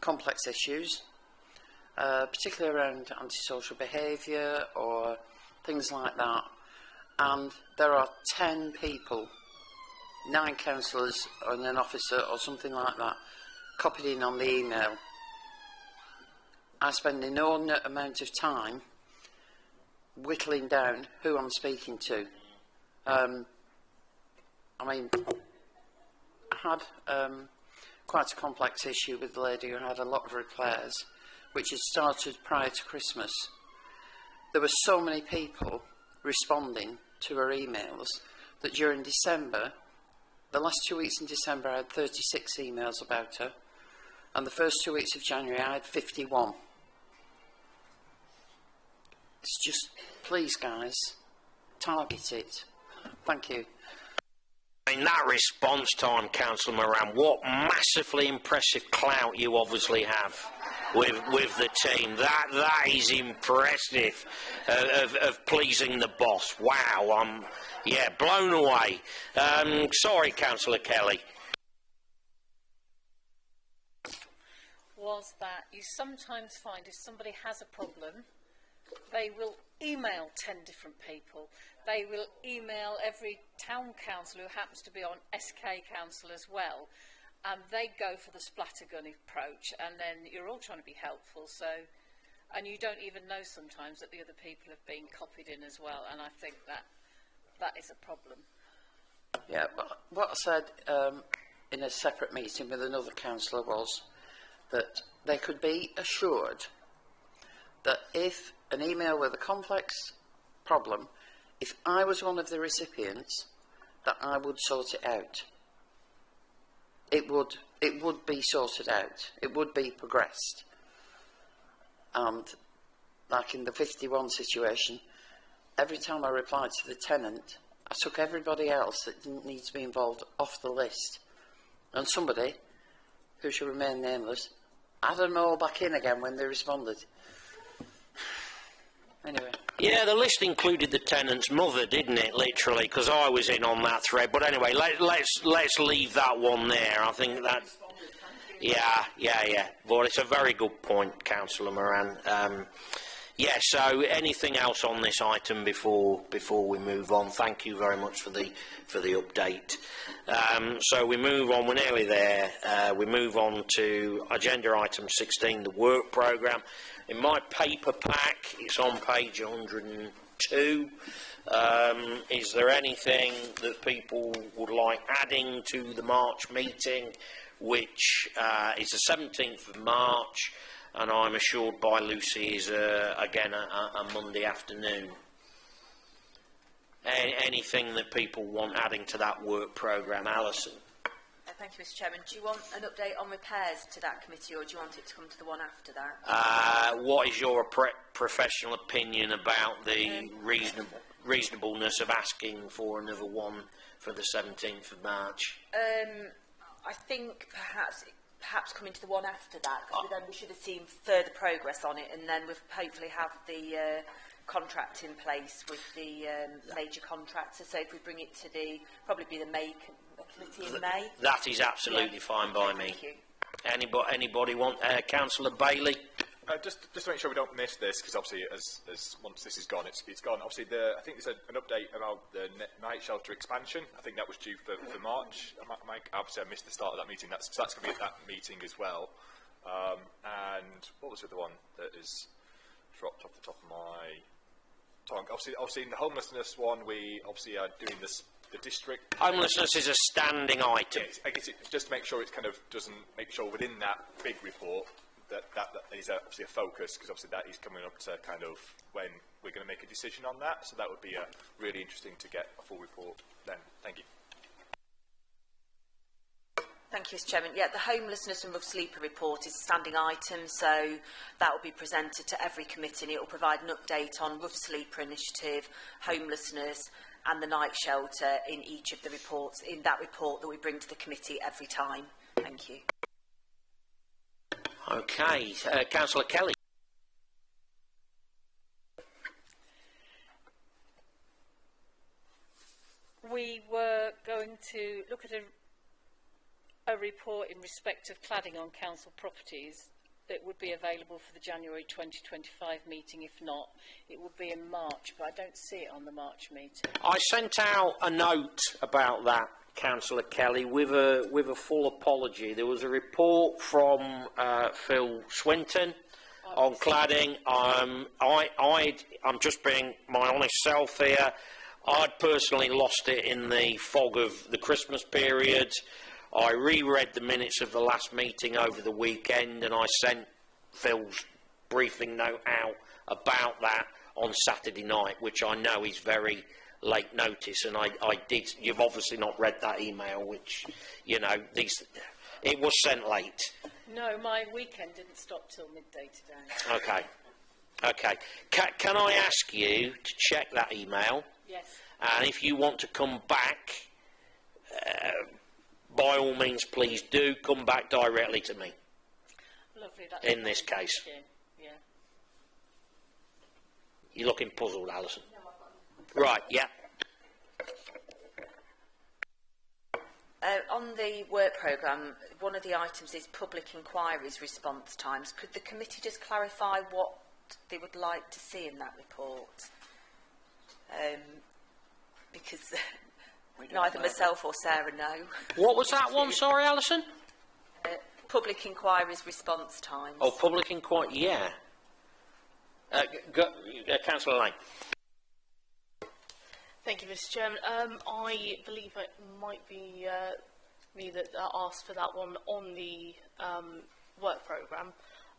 complex issues, particularly around antisocial behaviour or things like that. And there are 10 people, 9 councillors and an officer or something like that, copied in on the email. I spend an inordinate amount of time whittling down who I'm speaking to. I mean, I had quite a complex issue with the lady who had a lot of repairs, which had started prior to Christmas. There were so many people responding to her emails that during December, the last 2 weeks in December, I had 36 emails about her, and the first 2 weeks of January, I had 51. It's just, please guys, target it. Thank you. In that response time, Councillor Moran, what massively impressive clout you obviously have with the team. That is impressive of pleasing the boss. Wow, I'm blown away. Sorry, Councillor Kelly. Was that you sometimes find if somebody has a problem, they will email 10 different people. They will email every town council who happens to be on SK council as well, and they go for the splattergun approach, and then you're all trying to be helpful, and you don't even know sometimes that the other people have been copied in as well, and I think that is a problem. Yeah, but what I said in a separate meeting with another councillor was that they could be assured that if an email with a complex problem, if I was one of the recipients, that I would sort it out. It would be sorted out. It would be progressed. And like in the 51 situation, every time I replied to the tenant, I took everybody else that didn't need to be involved off the list. And somebody, who shall remain nameless, added them all back in again when they responded. Anyway. Yeah, the list included the tenant's mother, didn't it? Literally, because I was in on that thread. But anyway, let's leave that one there. I think that. Yeah. But it's a very good point, Councillor Moran. Yeah. So, anything else on this item before we move on? Thank you very much for the update. So we move on. We're nearly there. We move on to agenda item 16, the work programme. In my paper pack, it's on page 102. Is there anything that people would like adding to the March meeting, which is the 17th of March, and I'm assured by Lucy is again a Monday afternoon? Anything that people want adding to that work programme? Alison? Thank you, Mr Chairman. Do you want an update on repairs to that committee, or do you want it to come to the one after that? What is your professional opinion about the reasonableness of asking for another one for the 17th of March? I think perhaps coming to the one after that, because then we should have seen further progress on it, and then we'll hopefully have the contract in place with the major contractor. So if we bring it to probably be the May committee in May. That is absolutely fine by me. Thank you. Anybody want Councillor Bailey? Just to make sure we don't miss this, because obviously, as once this is gone, it's gone. Obviously, I think there's an update about the night shelter expansion. I think that was due for March. Obviously, I missed the start of that meeting. That's going to be at that meeting as well. And what was the other one that is dropped off the top of my tongue? Obviously, in the homelessness one, we obviously are doing this. The district homelessness is a standing item. Yes, I guess just to make sure it kind of doesn't make sure within that big report that is obviously a focus, because obviously that is coming up to kind of when we're going to make a decision on that. So that would be really interesting to get a full report then. Thank you. Thank you, Mr Chairman. Yeah, the homelessness and rough sleeper report is a standing item, so that will be presented to every committee, and it will provide an update on rough sleeper initiative, homelessness and the night shelter in each of the reports, in that report that we bring to the committee every time. Thank you. Okay, Councillor Kelly. We were going to look at a report in respect of cladding on council properties that would be available for the January 2025 meeting. If not, it would be in March, but I don't see it on the March meeting. I sent out a note about that, Councillor Kelly, with a full apology. There was a report from Phil Swinton on cladding. I'm just being my honest self here. I'd personally lost it in the fog of the Christmas period. I reread the minutes of the last meeting over the weekend, and I sent Phil's briefing note out about that on Saturday night, which I know is very late notice, and I did. You've obviously not read that email, which, you know, it was sent late. No, my weekend didn't stop till midday today. Okay. Can I ask you to check that email? Yes. And if you want to come back, by all means, please do come back directly to me. Lovely. That's in this case. Yeah. You're looking puzzled, Alison. No, right, yeah. On the work programme, one of the items is public inquiries response times. Could the committee just clarify what they would like to see in that report? Because neither myself or Sarah know. What was that one, sorry, Alison? Public inquiries response times. Oh, public inquiry, yeah. Councillor Lane. Thank you, Mr Chairman. I believe it might be me that asked for that one on the work programme.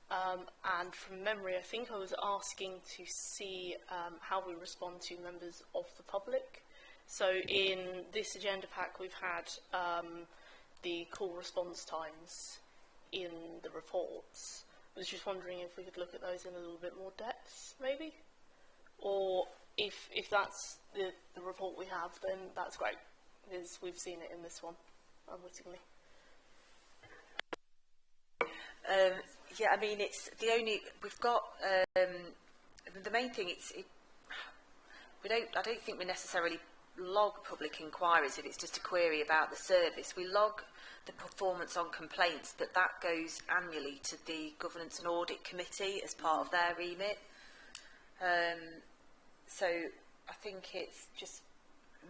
And from memory, I think I was asking to see how we respond to members of the public. So in this agenda pack, we've had the call response times in the reports. I was just wondering if we could look at those in a little bit more depth, maybe? Or if that's the report we have, then that's great, because we've seen it in this one, unwittingly. Yeah, I mean, it's the only, we've got, the main thing, I don't think we necessarily log public inquiries if it's just a query about the service. We log the performance on complaints, but that goes annually to the Governance and Audit Committee as part of their remit. So I think it's just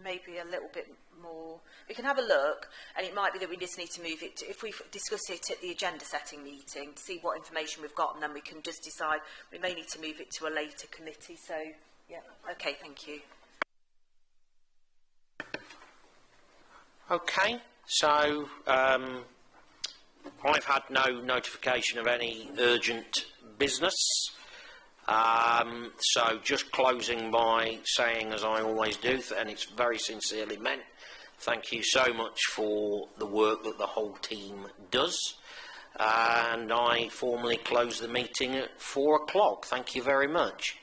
maybe a little bit more. We can have a look, and it might be that we just need to move it to, if we discuss it at the agenda setting meeting, to see what information we've got, and then we can just decide we may need to move it to a later committee. So yeah, okay, thank you. Okay, so I've had no notification of any urgent business. So just closing by saying, as I always do, and it's very sincerely meant, thank you so much for the work that the whole team does. And I formally close the meeting at 4 o'clock. Thank you very much.